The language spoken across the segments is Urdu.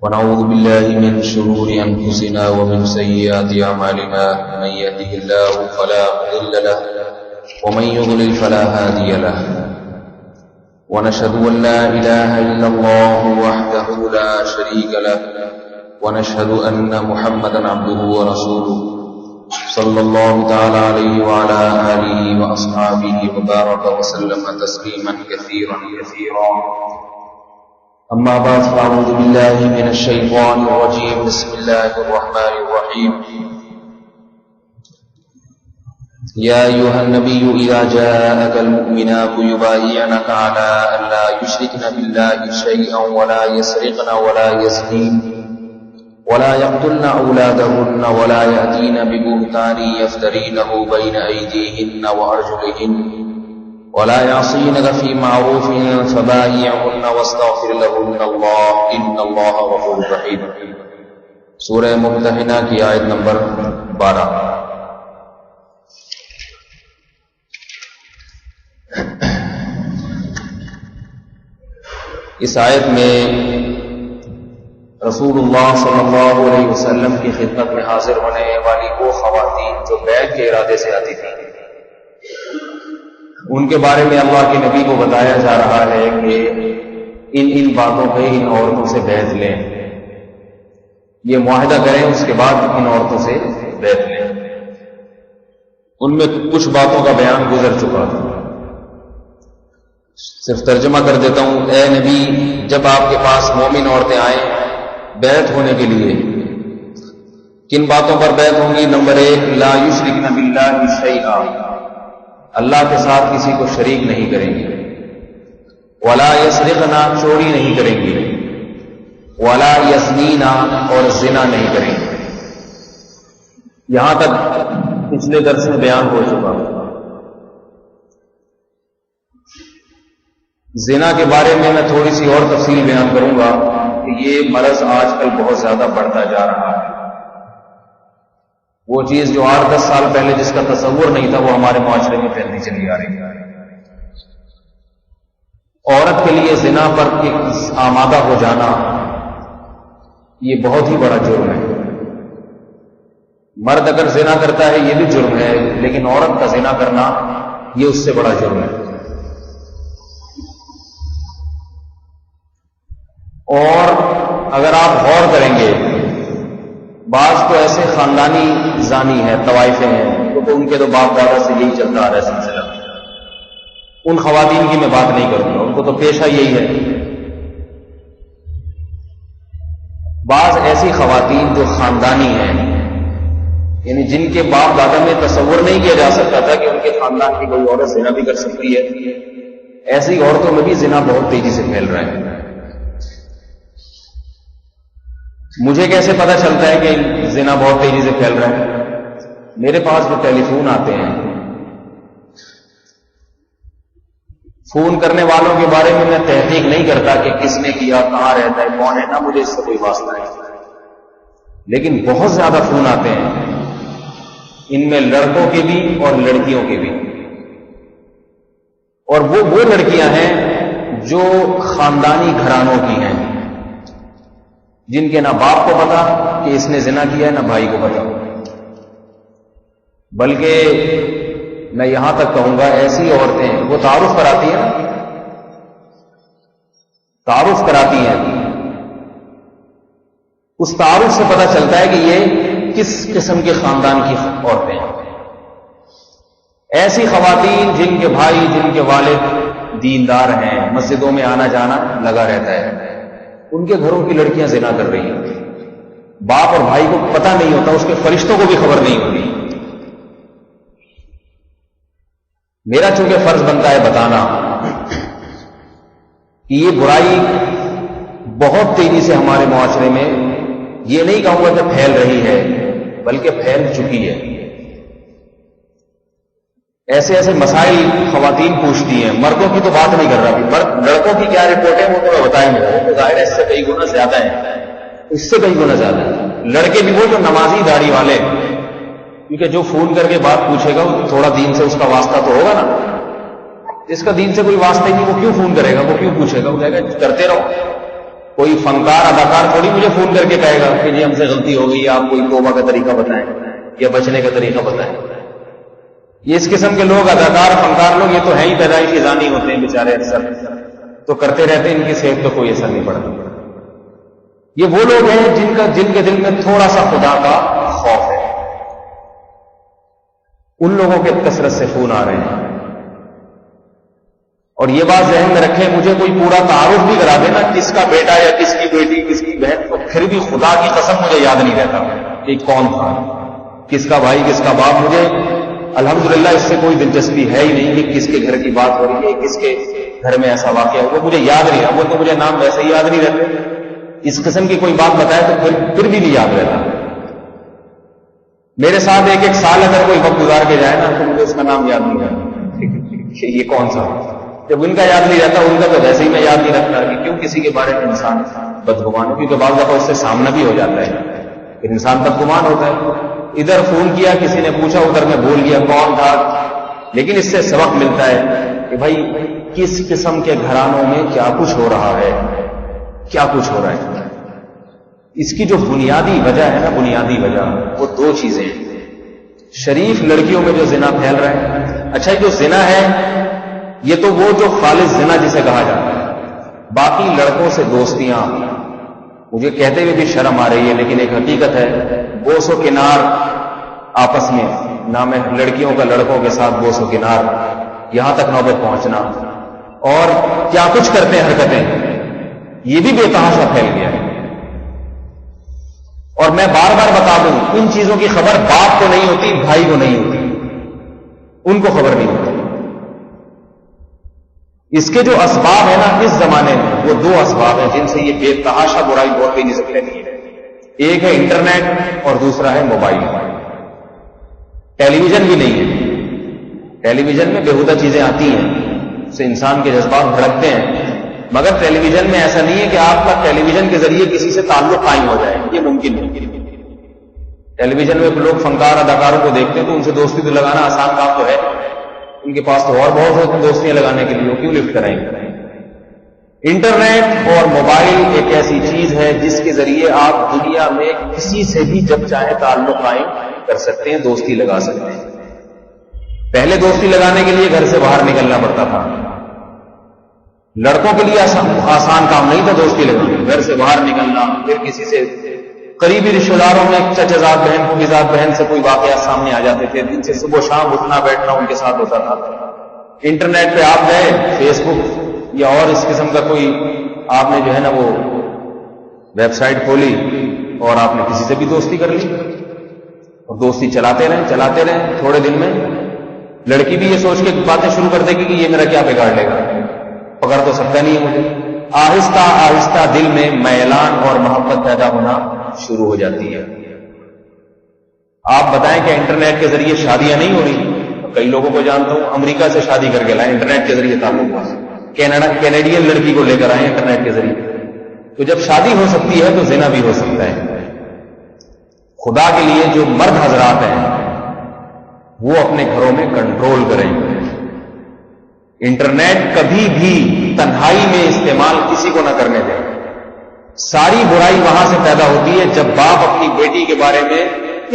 ونعوذ بالله من شرور أنفسنا ومن سيئات أعمالنا من يهده الله فلا مضل له ومن يضلل فلا هادي له ونشهد أن لا إله إلا الله وحده لا شريك له ونشهد أن محمدا عبده ورسوله صلى الله تعالى عليه وعلى آله وأصحابه وبارك وسلم تسليما كثيرا أما بعد فأعوذ بالله من الشيطان الرجيم بسم الله الرحمن الرحيم يا أيها النبي إذا جاءك المؤمنات يبايعنك على أن لا يشركن بالله شيئا ولا يسرقن ولا يزنين ولا يقتلن أولادهن ولا يأتين ببهتان يفترينه بين أيديهن وأرجلهن ولا يعصينك في معروف فبايعهن واستغفر لهن الله إن الله غفور رحيم. سورہ ممتحنہ کی آیت نمبر 12. اس آیت میں رسول اللہ صلی اللہ علیہ وسلم کی خدمت میں حاضر ہونے والی وہ خواتین جو بیعت کے ارادے سے آتی تھیں، ان کے بارے میں اللہ کے نبی کو بتایا جا رہا ہے کہ ان باتوں پہ ان عورتوں سے بیعت لیں، یہ معاہدہ کریں، اس کے بعد ان عورتوں سے بیعت لیں. ان میں کچھ باتوں کا بیان گزر چکا تھا، صرف ترجمہ کر دیتا ہوں. اے نبی، جب آپ کے پاس مومن عورتیں آئیں بیعت ہونے کے لیے، کن باتوں پر بیعت ہوں گی؟ نمبر 1، لا یشرکن باللہ شیئا، اللہ کے ساتھ کسی کو شریک نہیں کریں گے. ولا یسرقنا، چوری نہیں کریں گے. ولا یزنینا، اور زنا نہیں کریں گے. یہاں تک پچھلے درس میں بیان ہو چکا. زنا کے بارے میں تھوڑی سی اور تفصیل بیان کروں گا کہ یہ مرض آج کل بہت زیادہ بڑھتا جا رہا ہے. وہ چیز جو 8-10 سال پہلے جس کا تصور نہیں تھا وہ ہمارے معاشرے میں پھیلتی چلی آ رہی ہے. عورت کے لیے زنا پر آمادہ ہو جانا یہ بہت ہی بڑا جرم ہے. مرد اگر زنا کرتا ہے یہ بھی جرم ہے، لیکن عورت کا زنا کرنا یہ اس سے بڑا جرم ہے. اور اگر آپ غور کریں گے، بعض تو ایسے خاندانی زانی ہیں، طوائفیں ہیں، تو ان کے تو باپ دادا سے یہی چلتا آ رہا ہے سلسلہ. ان خواتین کی میں بات نہیں کروں گا، ان کو تو پیشہ یہی ہے. بعض ایسی خواتین جو خاندانی ہیں، یعنی جن کے باپ دادا میں تصور نہیں کیا جا سکتا تھا کہ ان کے خاندان کی کوئی عورت زنا بھی کر سکتی ہے، ایسی عورتوں میں بھی زنا بہت تیزی سے پھیل رہا ہے. مجھے کیسے پتا چلتا ہے کہ زنا بہت تیزی سے پھیل رہا ہے؟ میرے پاس جو ٹیلی فون آتے ہیں، فون کرنے والوں کے بارے میں تحقیق نہیں کرتا کہ کس نے کیا، کہاں رہتا ہے، کون ہے، نہ مجھے اس سے کوئی واسطہ ہے. لیکن بہت زیادہ فون آتے ہیں، ان میں لڑکوں کے بھی اور لڑکیوں کے بھی. اور وہ لڑکیاں ہیں جو خاندانی گھرانوں کی ہیں، جن کے نہ باپ کو پتا کہ اس نے زنا کیا ہے، نہ بھائی کو پتا. بلکہ میں یہاں تک کہوں گا ایسی عورتیں وہ تعارف کراتی ہیں، اس تعارف سے پتا چلتا ہے کہ یہ کس قسم کے خاندان کی عورتیں ہیں. ایسی خواتین جن کے بھائی، جن کے والد دیندار ہیں، مسجدوں میں آنا جانا لگا رہتا ہے، ان کے گھروں کی لڑکیاں زنا کر رہی ہیں. باپ اور بھائی کو پتہ نہیں ہوتا، اس کے فرشتوں کو بھی خبر نہیں ہوتی. میرا چونکہ فرض بنتا ہے بتانا کہ یہ برائی بہت تیزی سے ہمارے معاشرے میں، یہ نہیں کہوں گا کہ پھیل رہی ہے، بلکہ پھیل چکی ہے. ایسے مسائل خواتین پوچھتی ہیں. مردوں کی تو بات نہیں کر رہا ابھی. لڑکوں کی کیا رپورٹ ہے وہ تو بتائیں گے، وہ ظاہر ہے اس سے کئی گنا زیادہ ہے، اس سے کئی گنا زیادہ ہے. لڑکے بھی وہ جو نمازی داڑھی والے، کیونکہ جو فون کر کے بات پوچھے گا وہ تھوڑا دین سے اس کا واسطہ تو ہوگا نا. جس کا دین سے کوئی واسطہ ہی نہیں وہ کیوں فون کرے گا، وہ کیوں پوچھے گا؟ وہ کہے گا کرتے رہو. کوئی فنکار اداکار تھوڑی مجھے فون کر کے کہے گا کہ جی ہم سے غلطی ہو گئی، آپ کوئی توبہ کا طریقہ بتائیں یا بچنے کا طریقہ بتائیں۔ یہ اس قسم کے لوگ، اداکار فنکار لوگ، یہ تو ہیں ہی پیدائشی زانی ہوتے ہیں بیچارے، اکثر تو کرتے رہتے ہیں، ان کی صحت پہ کوئی اثر نہیں پڑتا۔ یہ وہ لوگ ہیں جن کے دل میں تھوڑا سا خدا کا خوف ہے، ان لوگوں کے کثرت سے فون آ رہے ہیں۔ اور یہ بات ذہن میں رکھیں، مجھے کوئی پورا تعارف بھی کرا دینا کس کا بیٹا یا کس کی بیٹی، کس کی بہن، تو پھر بھی خدا کی قسم مجھے یاد نہیں رہتا کہ کون تھا، کس کا بھائی، کس کا باپ۔ مجھے الحمدللہ اس سے کوئی دلچسپی ہے ہی نہیں کہ کس کے گھر کی بات ہو رہی ہے، کس کے گھر میں ایسا واقعہ ہوا، مجھے یاد نہیں رہا۔ وہ تو مجھے نام ویسے ہی یاد نہیں رہتے، اس قسم کی کوئی بات بتائے تو پھر بھی نہیں یاد رہتا۔ میرے ساتھ ایک سال اگر کوئی وقت گزار کے جائے نا تو مجھے اس کا نام یاد نہیں رہتا کہ یہ کون سا۔ جب ان کا یاد نہیں رہتا، ان کا تو ویسے ہی میں یاد نہیں رکھتا کہ کیوں کسی کے بارے میں انسان بدگمان ہو، کیونکہ بعض دفعہ اس سے سامنا بھی ہو جاتا ہے، پھر انسان بدگمان ہوتا ہے۔ ادھر فون کیا، کسی نے پوچھا، ادھر میں بھول گیا کون تھا۔ لیکن اس سے سبق ملتا ہے کہ بھائی کس قسم کے گھرانوں میں کیا کچھ ہو رہا ہے، کیا کچھ ہو رہا ہے۔ اس کی جو بنیادی وجہ ہے نا، بنیادی وجہ وہ دو چیزیں ہیں۔ شریف لڑکیوں میں جو زنا پھیل رہا ہے، اچھا جو زنا ہے یہ تو وہ جو خالص زنا جسے کہا جاتا ہے، باقی لڑکوں سے دوستیاں، مجھے کہتے ہوئے بھی شرم آ رہی ہے لیکن ایک حقیقت ہے، بوس و کنار آپس میں، نام ہے لڑکیوں کا لڑکوں کے ساتھ بوس و کنار، یہاں تک نوبت پہنچنا، اور کیا کچھ کرتے ہیں حرکتیں، یہ بھی بے تحاشا پھیل گیا ہے۔ اور میں بار بار بتا دوں، ان چیزوں کی خبر باپ کو نہیں ہوتی، بھائی کو نہیں ہوتی، ان کو خبر نہیں ہوتی۔ اس کے جو اسباب ہیں نا اس زمانے میں، وہ دو اسباب ہیں جن سے یہ بے تحاشا برائی بہت تیزی سے پھیلی ہے۔ ایک ہے انٹرنیٹ اور دوسرا ہے موبائل۔ ٹیلی ویژن بھی نہیں ہے، ٹیلی ویژن میں بےہودہ چیزیں آتی ہیں، اس سے انسان کے جذبات بھڑکتے ہیں، مگر ٹیلی ویژن میں ایسا نہیں ہے کہ آپ کا ٹیلی ویژن کے ذریعے کسی سے تعلق قائم ہو جائے، یہ ممکن نہیں۔ ٹیلی ویژن میں لوگ فنکار اداکاروں کو دیکھتے ہیں تو ان سے دوستی تو لگانا آسان کام تو ہے، ان کے پاس تو اور بہت ہوتے ہیں دوستیاں لگانے کے لیے، وہ کیوں لفٹ کرائیں گے۔ انٹرنیٹ اور موبائل ایک ایسی چیز ہے جس کے ذریعے آپ دنیا میں کسی سے بھی جب چاہے تعلق قائم کر سکتے ہیں، دوستی لگا سکتے ہیں۔ پہلے دوستی لگانے کے لیے گھر سے باہر نکلنا پڑتا تھا، لڑکوں کے لیے آسان کام نہیں تھا دوستی لگانا، گھر سے باہر نکلنا، پھر کسی سے قریبی رشتہ داروں میں چچا بہن پھوپھیزاد بہن سے کوئی واقعات سامنے آ جاتے تھے، جن سے صبح شام اٹھنا بیٹھنا ان کے ساتھ ہوتا تھا۔ انٹرنیٹ پہ آپ گئے، فیس بک یا اور اس قسم کا کوئی آپ نے جو ہے نا وہ ویب سائٹ کھولی اور آپ نے کسی سے بھی دوستی کر لی، اور دوستی چلاتے رہے تھوڑے دن میں لڑکی بھی یہ سوچ کے باتیں شروع کر دے گی کہ یہ میرا کیا بگاڑ لے گا، پکڑ تو سکتا نہیں ہے مجھے۔ آہستہ آہستہ دل میں میلان اور محبت پیدا ہونا شروع ہو جاتی ہے۔ آپ بتائیں کہ انٹرنیٹ کے ذریعے شادیاں نہیں ہو رہی؟ کئی لوگوں کو جانتا ہوں امریکہ سے شادی کر کے لائے، انٹرنیٹ کے ذریعے تعلق ہوا، کینیڈین لڑکی کو لے کر آئے انٹرنیٹ کے ذریعے۔ تو جب شادی ہو سکتی ہے تو زنا بھی ہو سکتا ہے۔ خدا کے لیے جو مرد حضرات ہیں وہ اپنے گھروں میں کنٹرول کریں۔ انٹرنیٹ کبھی بھی تنہائی میں استعمال کسی کو نہ کرنے دیں۔ ساری برائی وہاں سے پیدا ہوتی ہے جب باپ اپنی بیٹی کے بارے میں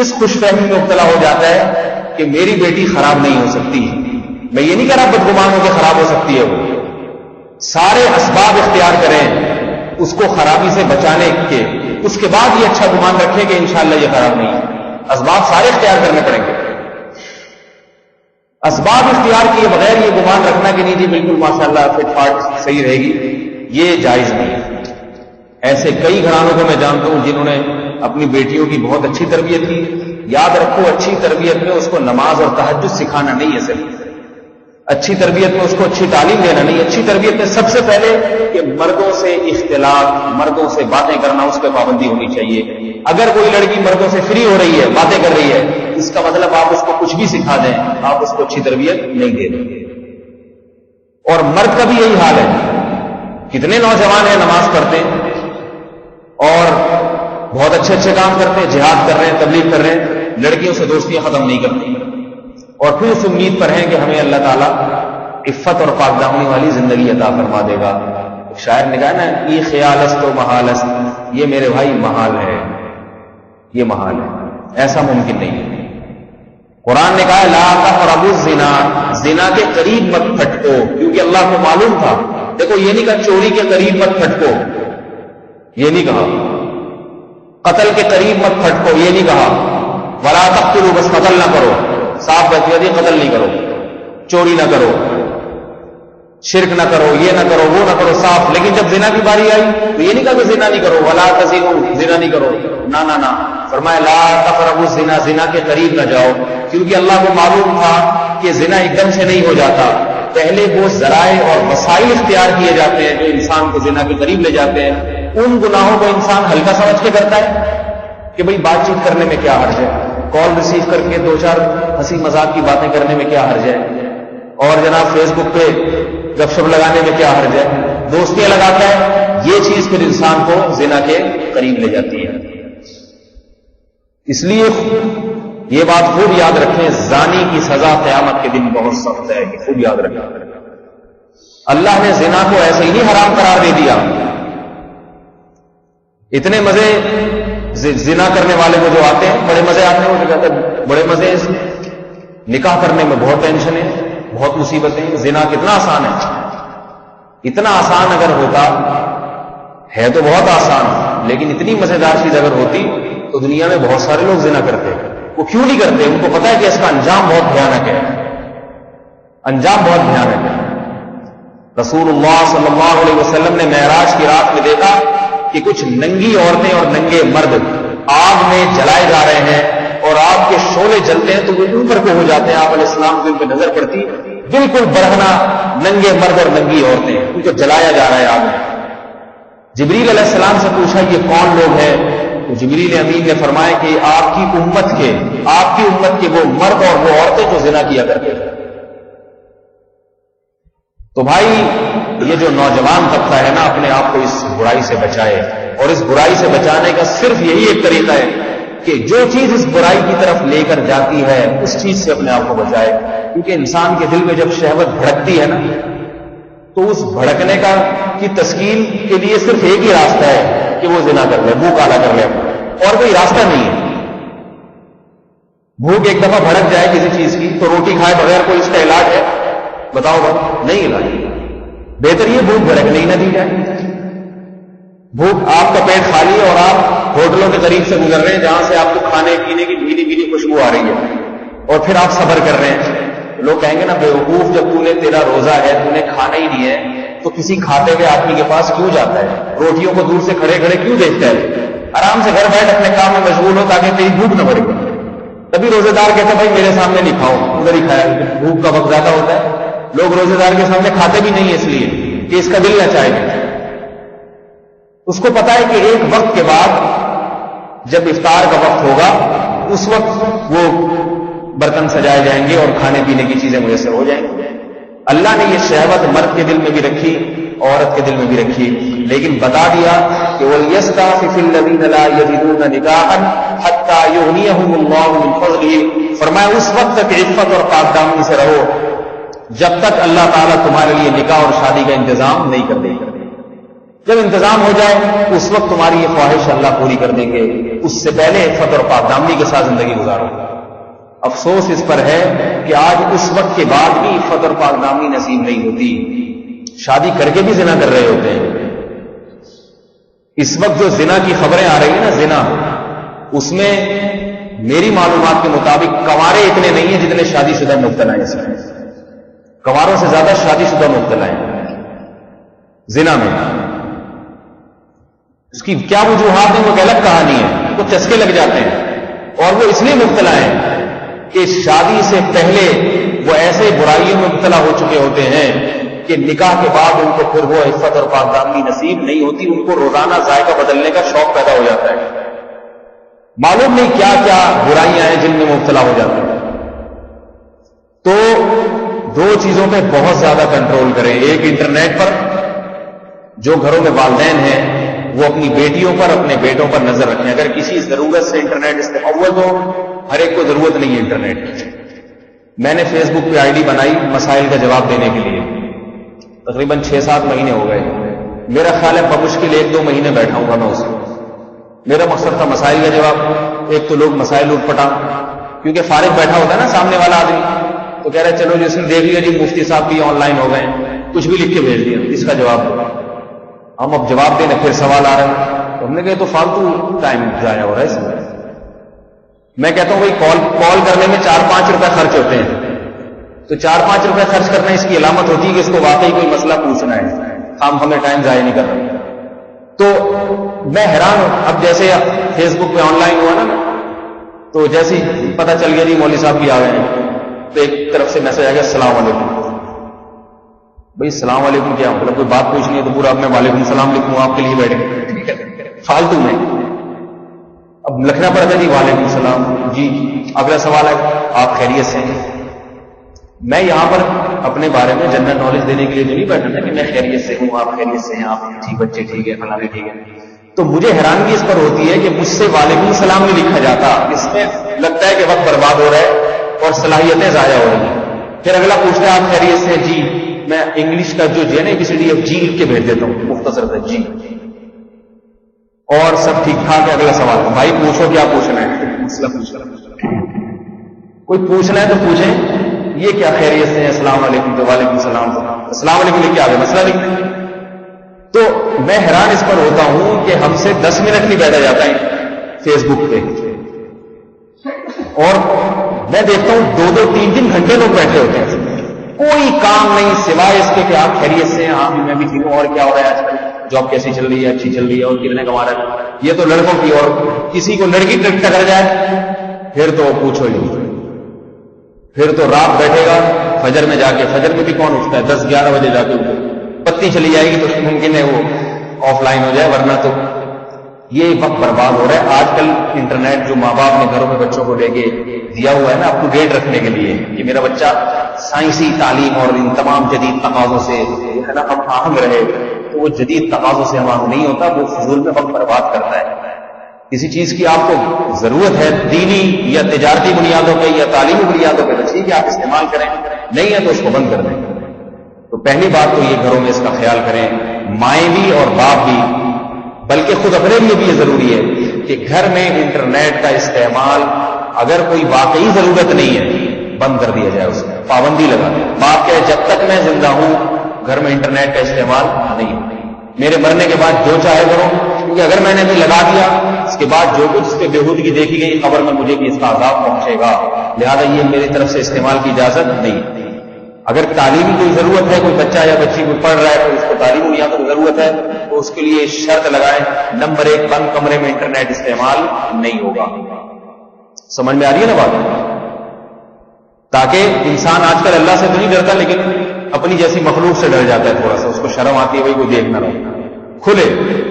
اس خوش فہمی میں مبتلا ہو جاتا ہے کہ میری بیٹی خراب نہیں ہو سکتی۔ میں یہ نہیں کہہ رہا بدگمان ہو کے خراب ہو سکتی ہے، وہ سارے اسباب اختیار کریں اس کو خرابی سے بچانے کے، اس کے بعد یہ اچھا گمان رکھیں کہ انشاءاللہ یہ خراب نہیں ہے۔ اسباب سارے اختیار کرنے پڑیں گے۔ اسباب اختیار کیے بغیر یہ گمان رکھنا کہ نہیں جی بالکل ماشاءاللہ فٹ فاٹ صحیح رہے گی، یہ جائز نہیں ہے۔ ایسے کئی گھرانوں کو میں جانتا ہوں جنہوں نے اپنی بیٹیوں کی بہت اچھی تربیت کی۔ یاد رکھو اچھی تربیت میں اس کو نماز اور تہجد سکھانا نہیں ہے صرف، اچھی تربیت میں اس کو اچھی تعلیم دینا نہیں، اچھی تربیت میں سب سے پہلے کہ مردوں سے اختلاط، مردوں سے باتیں کرنا، اس پہ پابندی ہونی چاہیے۔ اگر کوئی لڑکی مردوں سے فری ہو رہی ہے، باتیں کر رہی ہے، اس کا مطلب آپ اس کو کچھ بھی سکھا دیں، آپ اس کو اچھی تربیت نہیں دے دیں۔ اور مرد کا بھی یہی حال ہے، کتنے نوجوان ہیں نماز پڑھتے ہیں اور بہت اچھے اچھے کام کرتے ہیں، جہاد کر رہے ہیں، تبلیغ کر رہے ہیں، لڑکیوں سے دوستیاں ختم نہیں کرتی، اور پھر اس امید پر ہیں کہ ہمیں اللہ تعالیٰ عفت اور پاک دامنی والی زندگی عطا فرما دے گا۔ شاعر نے کہا نا ای خیال است و محال است، یہ میرے بھائی محال ہے، یہ محال ہے، ایسا ممکن نہیں ہے۔ قرآن نے کہا لا تقربوا الزنا، زنا کے قریب مت پھٹکو، کیونکہ اللہ کو معلوم تھا۔ دیکھو یہ نہیں کہا چوری کے قریب مت پھٹکو، یہ نہیں کہا، قتل کے قریب مت پھٹکو، یہ نہیں کہا، ولا تقتلوا، بس قتل نہ کرو، صاف بات یہ قتل نہیں کرو، چوری نہ کرو، شرک نہ کرو، یہ نہ کرو، وہ نہ کرو، صاف۔ لیکن جب زنا کی باری آئی تو یہ نہیں کہا کہ زنا نہیں کرو، ولا تزنوا، زنا نہیں کرو، نہ فرمایا لا تقربوا الزنا، زنا کے قریب نہ جاؤ، کیونکہ اللہ کو معلوم تھا کہ زنا ایک دم سے نہیں ہو جاتا، پہلے وہ ذرائع اور وسائل اختیار کیے جاتے ہیں جو انسان کو زنا کے قریب لے جاتے ہیں۔ ان گناہوں کو انسان ہلکا سمجھ کے کرتا ہے کہ بھئی بات چیت کرنے میں کیا حرج ہے، کال ریسیو کر کے دو چار ہنسی مذاق کی باتیں کرنے میں کیا حرج ہے، اور جناب فیس بک پہ گپ شپ لگانے میں کیا حرج ہے، دوستیاں لگاتا ہے، یہ چیز پھر انسان کو زنا کے قریب لے جاتی ہے۔ اس لیے یہ بات خوب یاد رکھیں، زانی کی سزا قیامت کے دن بہت سخت ہے، خوب یاد رکھیں۔ اللہ نے زنا کو ایسے ہی نہیں حرام قرار دے دیا۔ اتنے مزے زنا کرنے والے کو جو آتے ہیں، بڑے مزے آتے ہیں، وہ کہتے ہیں بڑے مزے، نکاح کرنے میں بہت ٹینشن ہے، بہت مصیبتیں، زنا کتنا آسان ہے۔ اتنا آسان اگر ہوتا ہے تو بہت آسان، لیکن اتنی مزیدار چیز اگر ہوتی تو دنیا میں بہت سارے لوگ زنا کرتے۔ وہ کیوں نہیں کرتے؟ ان کو پتا ہے کہ اس کا انجام بہت بھیانک ہے، انجام بہت بھیانک ہے۔ رسول اللہ صلی اللہ علیہ وسلم نے معراج کی رات میں دیکھا کہ کچھ ننگی عورتیں اور ننگے مرد آگ میں جلائے جا رہے ہیں، اور آگ کے شعلے جلتے ہیں تو وہ اوپر کو ہو جاتے ہیں۔ آپ علیہ السلام کو ان پہ نظر پڑتی، بالکل برہنہ ننگے مرد اور ننگی عورتیں، ان کو جلایا جا رہا ہے آگ میں۔ جبریل علیہ السلام سے پوچھا یہ کون لوگ ہیں؟ تو جبریل امین نے فرمایا کہ آپ کی امت کے وہ مرد اور وہ عورتیں جو زنا کیا کرتے ہیں۔ تو بھائی یہ جو نوجوان طبقہ ہے نا، اپنے آپ کو اس برائی سے بچائے، اور اس برائی سے بچانے کا صرف یہی ایک طریقہ ہے کہ جو چیز اس برائی کی طرف لے کر جاتی ہے اس چیز سے اپنے آپ کو بچائے، کیونکہ انسان کے دل میں جب شہوت بھڑکتی ہے نا، تو اس بھڑکنے کی تسکین کے لیے صرف ایک ہی راستہ ہے کہ وہ زنا کر لے، منہ کالا کر لے، اور کوئی راستہ نہیں ہے۔ بھوک ایک دفعہ بھڑک جائے کسی چیز کی تو روٹی کھائے بغیر کوئی اس کا علاج ہے؟ بتاؤ بھائی، نہیں علاج۔ بہتر یہ بھوک بھڑکنے ہی نہ دی جائے۔ بھوک، آپ کا پیٹ خالی ہے اور آپ ہوٹلوں کے قریب سے گزر رہے ہیں جہاں سے آپ کو کھانے پینے کی بھینی بھینی خوشبو آ رہی ہے، اور پھر آپ صبر کر رہے ہیں۔ لوگ کہیں گے نا بیوقوف، جب تیرا روزہ ہے، تو نے کھانا ہی نہیں ہے، تو کسی کھاتے ہوئے آدمی کے پاس کیوں جاتا ہے؟ روٹیوں کو دور سے کھڑے کھڑے کیوں دیکھتا ہے؟ آرام سے گھر بیٹھ اپنے کام میں مشغول ہو تاکہ تیری بھوک نہ بڑھے۔ تبھی روزے دار کہتے ہیں بھائی میرے سامنے نہیں کھاؤ، ادھر ہی کھایا، بھوک کا وقت زیادہ ہوتا ہے۔ لوگ روزے دار کے سامنے کھاتے بھی نہیں، اس لیے کہ اس کا دل نہ چاہے۔ اس کو پتا ہے کہ ایک وقت کے بعد جب افطار کا وقت ہوگا اس وقت وہ برتن سجائے جائیں گے اور کھانے پینے کی چیزیں میسر ہو جائیں گی۔ اللہ نے یہ شہوت مرد کے دل میں بھی رکھی، عورت کے دل میں بھی رکھی، لیکن بتا دیا کہ وَلْيَسْتَعْفِفِ الَّذِينَ لَا يَجِدُونَ نِكَاحًا حَتَّى يُغْنِيَهُمُ اللَّهُ مِنْ فَضْلِهِ، فرمایا اس وقت تک عفت اور پاک دامنی سے رہو جب تک اللہ تعالیٰ تمہارے لیے نکاح اور شادی کا انتظام نہیں کر دے گا۔ جب انتظام ہو جائے اس وقت تمہاری یہ خواہش اللہ پوری کر دیں گے، اس سے پہلے عفت اور پاک دامنی کے ساتھ زندگی گزارو۔ افسوس اس پر ہے کہ آج اس وقت کے بعد بھی عفت اور پاک دامنی نصیب نہیں ہوتی، شادی کر کے بھی زنا کر رہے ہوتے ہیں۔ اس وقت جو زنا کی خبریں آ رہی ہیں نا، زنا، اس میں میری معلومات کے مطابق کنوارے اتنے نہیں ہیں جتنے شادی شدہ مبتلا ہیں۔ اس میں کنواروں سے زیادہ شادی شدہ مبتلا ہیں زنا میں۔ اس کی کیا وجوہات ہیں وہ ایک الگ کہانی ہے، وہ چسکے لگ جاتے ہیں، اور وہ اس لیے مبتلا ہیں کہ شادی سے پہلے وہ ایسے برائیوں میں مبتلا ہو چکے ہوتے ہیں کہ نکاح کے بعد ان کو پھر وہ عفت اور پاک دامنی نصیب نہیں ہوتی، ان کو روزانہ ذائقہ بدلنے کا شوق پیدا ہو جاتا ہے، معلوم نہیں کیا کیا برائیاں ہیں جن میں مبتلا ہو جاتے ہیں۔ تو دو چیزوں پہ بہت زیادہ کنٹرول کریں، ایک انٹرنیٹ پر، جو گھروں میں والدین ہیں وہ اپنی بیٹیوں پر اپنے بیٹوں پر نظر رکھیں۔ اگر کسی ضرورت سے انٹرنیٹ استعمال ہو، ہر ایک کو ضرورت نہیں ہے انٹرنیٹ کی۔ میں نے فیس بک پہ آئی ڈی بنائی مسائل کا جواب دینے کے لیے، تقریباً 6-7 مہینے ہو گئے۔ میرا خیال ہے بمشکل 1-2 مہینے بیٹھا ہوں گا میں اس میں. میرا مقصد تھا مسائل کا جواب. ایک تو لوگ مسائل اٹھ پٹا کیونکہ فارغ بیٹھا ہوتا ہے نا سامنے والا آدمی, تو کہہ رہے چلو جس نے دیکھ لیا جی مفتی صاحب بھی آن لائن ہو گئے, کچھ بھی لکھ کے بھیج دیا, اس کا جواب دو. ہم اب جواب دیں پھر سوال آ رہا ہے, تو ہم نے کہا تو فالتو ٹائم ضائع ہو رہا ہے اس میں. میں کہتا ہوں بھائی کال کرنے میں 4-5 روپے خرچ ہوتے ہیں, تو 4-5 روپے خرچ کرنا اس کی علامت ہوتی ہے کہ اس کو واقعی کوئی مسئلہ پوچھنا ہے, ہمیں ٹائم ضائع نہیں کر رہے. تو میں حیران ہوں. اب جیسے فیس بک پہ آن لائن ہوا نا, تو جیسے ہی پتہ چل گیا جی مولوی صاحب بھی آ گئے ہیں, تو ایک طرف سے میسج آ گیا السلام علیکم. بھائی السلام علیکم کیا مطلب, کوئی بات پوچھنی ہے تو پورا میں وعلیکم السلام لکھوں آپ کے لیے بیٹھ گئے فالتو میں. اب لکھنا پڑتا جی وعلیکم السلام جی. اگلا سوال ہے آپ خیریت سے ہیں. میں یہاں پر اپنے بارے میں جنرل نالج دینے کے لیے تو نہیں بیٹھا کہ میں خیریت سے ہوں, آپ خیریت سے ہیں, آپ ٹھیک بچے ٹھیک ہے, فلاں ٹھیک ہے. تو مجھے حیرانگی اس پر ہوتی ہے کہ مجھ سے وعلیکم السلام نہیں لکھا جاتا. اس میں لگتا ہے کہ وقت برباد ہو رہا ہے اور صلاحیتیں ضائع ہو رہی ہیں. پھر اگلا پوچھتا ہے آپ خیریت سے جی, میں انگلش کا جو ہے نا ABCD جی لکھ کے بھیج دیتا ہوں مختصر سے جی, اور سب ٹھیک ٹھاک ہے. اگلا سوال بھائی پوچھو کیا پوچھنا ہے, مسئلہ پوچھنا, کوئی پوچھنا ہے تو پوچھیں. یہ کیا خیریت سے السلام علیکم, تو وعلیکم السلام, تو السلام علیکم لکھ کے آگے مسئلہ لکھ دیں. تو میں حیران اس پر ہوتا ہوں کہ ہم سے 10 منٹ نہیں بیٹھا جاتا ہے فیس بک پہ, اور میں دیکھتا ہوں 2-3 گھنٹے لوگ بیٹھے ہوتے ہیں, کوئی کام نہیں سوائے اس کے کہ آپ خیریت سے ہیں, ہاں میں بھی ٹھیک ہوں, اور کیا ہو رہا ہے آج کل, جاب کیسی چل رہی ہے, اچھی چل رہی ہے, اور کتنے کما رہا ہے. یہ تو لڑکوں کی, اور کسی کو لڑکی ٹکر جائے پھر تو پوچھو ہی, پھر تو رات بیٹھے گا فجر میں جا کے. فجر میں بھی کون اٹھتا ہے, 10-11 بجے جا کے اٹھو, بتی چلی جائے گی تو ممکن ہے وہ آف لائن ہو جائے, ورنہ تو یہ وقت برباد ہو رہا ہے. آج کل انٹرنیٹ جو ماں باپ نے گھروں میں بچوں کو لے کے دیا ہوا ہے نا اپ ٹو ڈیٹ رکھنے کے لیے, کہ میرا بچہ سائنسی تعلیم اور ان تمام جدید تقاضوں سے ہے نا ہم آہنگ رہے, تو وہ جدید تقاضوں سے ہم آہنگ نہیں ہوتا, وہ فضول میں وقت برباد کرتا ہے. کسی چیز کی آپ کو ضرورت ہے دینی یا تجارتی بنیادوں پہ یا تعلیمی بنیادوں پہ, تو ٹھیک ہے آپ استعمال کریں, نہیں ہے تو اس کو بند کر دیں. تو پہلی بات تو یہ گھروں میں اس کا خیال کریں, مائیں بھی اور باپ بھی, بلکہ خود اپنے لیے بھی یہ ضروری ہے کہ گھر میں انٹرنیٹ کا استعمال اگر کوئی واقعی ضرورت نہیں ہے بند کر دیا جائے, اس میں پابندی لگا دیں. باپ کہے جب تک میں زندہ ہوں گھر میں انٹرنیٹ کا استعمال نہیں, میرے مرنے کے بعد جو چاہے کرو, کیونکہ اگر میں نے بھی لگا دیا اس کے بعد جو کچھ اس پہ بےہودگی دیکھی گئی خبر میں مجھے بھی اس کا عذاب پہنچے گا, لہذا یہ میری طرف سے استعمال کی اجازت نہیں. اگر تعلیمی کوئی ضرورت ہے, کوئی بچہ یا بچی کوئی پڑھ رہا ہے تو اس کو تعلیمی بنیادوں کی ضرورت ہے, تو اس کے لیے شرط لگائیں, نمبر 1 بند کمرے میں انٹرنیٹ استعمال نہیں ہوگا. سمجھ میں آ رہی ہے نا بات, تاکہ انسان آج کل اللہ سے تو نہیں ڈرتا لیکن اپنی جیسی مخلوق سے ڈر جاتا ہے تھوڑا سا, اس کو شرم آتی ہے بھائی کوئی دیکھ نہ رہے, کھلے.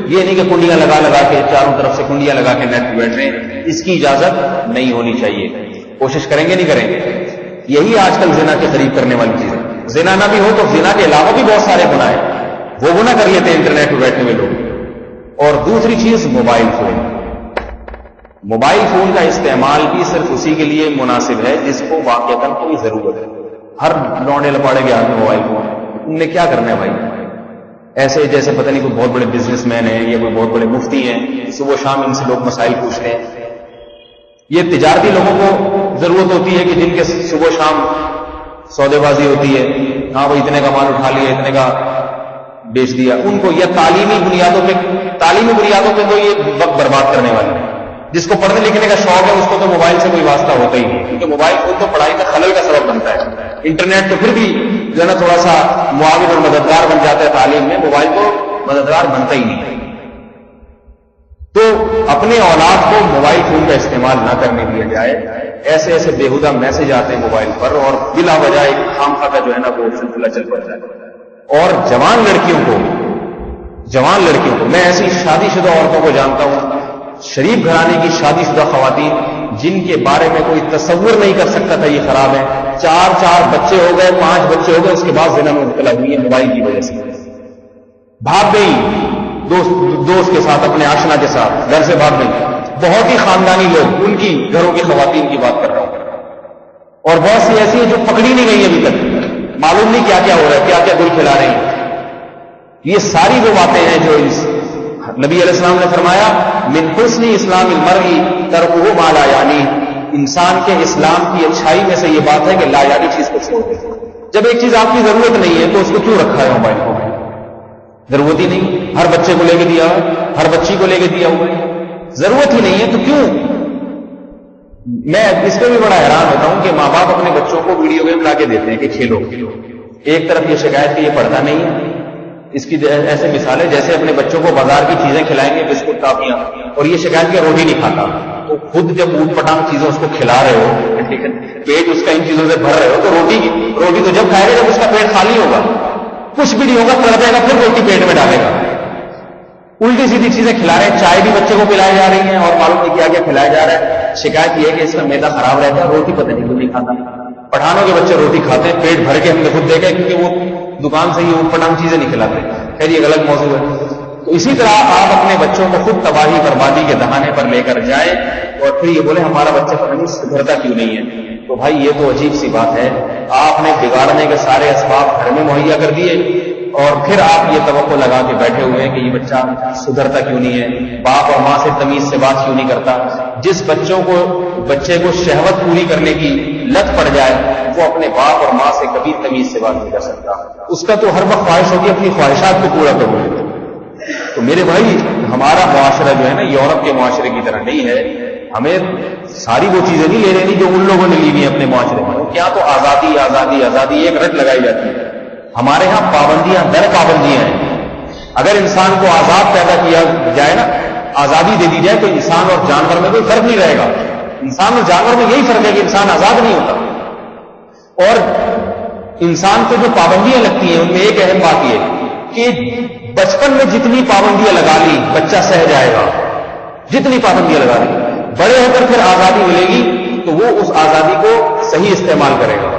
یہ نہیں کہ کنڈیاں لگا کے چاروں طرف سے کنڈیاں لگا کے نیٹ پہ بیٹھ رہے ہیں, اس کی اجازت نہیں ہونی چاہیے. کوشش کریں گے نہیں کریں گے, یہی آج کل زنا کے قریب کرنے والی چیز ہے. زنا نہ بھی ہو تو زنا کے علاوہ بھی بہت سارے گناہ ہیں, وہ گناہ کر لیتے ہیں انٹرنیٹ پہ بیٹھنے میں لوگ. اور دوسری چیز موبائل فون. موبائل فون کا استعمال بھی صرف اسی کے لیے مناسب ہے جس کو واقعتاً کوئی ضرورت ہے. ہر لونڈے لپاڑے کے ہاتھ میں موبائل فون, تم نے کیا کرنا ہے بھائی؟ ایسے جیسے پتہ نہیں کوئی بہت بڑے بزنس مین ہیں یا کوئی بہت بڑے مفتی ہیں, صبح شام ان سے لوگ مسائل پوچھتے ہیں. یہ تجارتی لوگوں کو ضرورت ہوتی ہے کہ جن کے صبح شام سودے بازی ہوتی ہے, ہاں بھائی اتنے کا مال اٹھا لیا, اتنے کا بیچ دیا. ان کو یہ تعلیمی بنیادوں پہ تو یہ وقت برباد کرنے والے ہیں. جس کو پڑھنے لکھنے کا شوق ہے اس کو تو موبائل سے کوئی واسطہ ہوتا ہی نہیں, کیونکہ موبائل فون تو پڑھائی کا خلل کا سبب بنتا ہے. انٹرنیٹ تو پھر بھی جو ہے نا تھوڑا سا معاون اور مددگار بن جاتا ہے تعلیم میں, موبائل تو مددگار بنتا ہی نہیں. تو اپنے اولاد کو موبائل فون کا استعمال نہ کرنے دیا جائے. ایسے ایسے بےہودہ میسج آتے ہیں موبائل پر, اور بلا وجہ ایک خامخواہ کا جو ہے نا وہ سلسلہ چل پڑتا ہے. اور جوان لڑکیوں کو میں ایسی شادی شدہ عورتوں کو جانتا ہوں, شریف گھرانے کی شادی شدہ خواتین, جن کے بارے میں کوئی تصور نہیں کر سکتا تھا یہ خراب ہے. 4 بچے ہو گئے, 5 بچے ہو گئے, اس کے بعد زنا میں مبتلا ہوئی ہے موبائل کی وجہ سے. بھاگ گئی دوست کے ساتھ, اپنے آشنا کے ساتھ گھر سے بھاگ گئی. بہت ہی خاندانی لوگ, ان کی گھروں کی خواتین کی بات کر رہا ہوں. اور بہت سی ایسی ہیں جو پکڑی نہیں گئی ابھی تک, معلوم نہیں کیا کیا ہو رہا ہے, کیا کیا گل کھلا رہے ہیں. یہ ساری وہ باتیں ہیں جو نبی علیہ السلام نے فرمایا من حسن اسلام المرء ترکہ ما لا یعنی، انسان کے اسلام کی اچھائی میں سے یہ بات ہے کہ لا یعنی چیز کو چھوڑ دے. جب ایک چیز آپ کی ضرورت نہیں ہے تو اس کو کیوں رکھا ہے موبائل کو؟ ضرورت ہی نہیں. ہر بچے کو لے کے دیا ہوا ہے، ہر بچی کو لے کے دیا ہوا ہے، ضرورت ہی نہیں ہے تو کیوں؟ میں اس پہ بھی بڑا حیران ہوتا ہوں کہ ماں باپ اپنے بچوں کو ویڈیو گیم لا کے دیتے ہیں کہ کھیلو. ایک طرف یہ شکایت کہ یہ پڑھتا نہیں ہے، اس کی ایسے مثال ہے جیسے اپنے بچوں کو بازار کی چیزیں کھلائیں گے، بسکٹ ٹافیاں، اور یہ شکایت کہ روٹی نہیں کھاتا. تو خود جب اوٹ پٹانگ چیزیں اس کو کھلا رہے ہو، پیٹ اس کا ان چیزوں سے بھر رہے ہو، تو روٹی تو جب کھائے گا جب اس کا پیٹ خالی ہوگا. کچھ بھی نہیں ہوگا، پڑ جائے گا، پھر روٹی پیٹ میں ڈالے گا. الٹی سیدھی چیزیں کھلا رہے ہیں، چائے بھی بچے کو پلائی جا رہی ہیں اور معلوم نہیں کیا کیا کھلایا جا رہا ہے. شکایت یہ ہے کہ اس کا معدہ خراب رہتا ہے، روٹی پتہ نہیں کیوں نہیں کھاتا. پٹھانوں کے بچے روٹی کھاتے ہیں پیٹ بھر کے، ہم نے خود دیکھا کیونکہ وہ دکان سے ہی اوٹ پٹانگ چیزیں نہیں کھلاتے. خیر یہ غلط موضوع ہے. تو اسی طرح آپ اپنے بچوں کو خود تباہی بربادی کے دہانے پر لے کر جائیں اور پھر یہ بولے ہمارا بچہ پتہ نہیں سدھرتا کیوں نہیں ہے. تو بھائی یہ تو عجیب سی بات ہے. آپ نے بگاڑنے کے سارے اسباب گھر میں مہیا کر دیے اور پھر آپ یہ توقع لگا کے بیٹھے ہوئے ہیں کہ یہ بچہ سدھرتا کیوں نہیں ہے، باپ اور ماں سے تمیز سے بات کیوں نہیں کرتا. جس بچے کو شہوت پوری کرنے کی لت پڑ جائے وہ اپنے باپ اور ماں سے کبھی تمیز سے بات نہیں کر سکتا. اس کا تو ہر وقت خواہش ہوتی ہے اپنی خواہشات کو پورا کروں. تو میرے بھائی ہمارا معاشرہ جو ہے نا یورپ کے معاشرے کی طرح نہیں ہے. ہمیں ساری وہ چیزیں نہیں لے رہی جو ان لوگوں نے لی ہوئی ہیں اپنے معاشرے میں. کیا تو آزادی آزادی آزادی ایک رٹ لگائی جاتی ہے. ہمارے ہاں پابندیاں در پابندیاں ہیں. اگر انسان کو آزاد پیدا کیا جائے نا، آزادی دے دی جائے تو انسان اور جانور میں کوئی فرق نہیں رہے گا. انسان اور جانور میں یہی فرق ہے کہ انسان آزاد نہیں ہوتا. اور انسان کو جو پابندیاں لگتی ہیں ان میں ایک اہم بات یہ کہ بچپن میں جتنی پابندیاں لگا لی بچہ سہ جائے گا. جتنی پابندیاں لگا لی، بڑے ہو کر پھر آزادی ملے گی تو وہ اس آزادی کو صحیح استعمال کرے گا.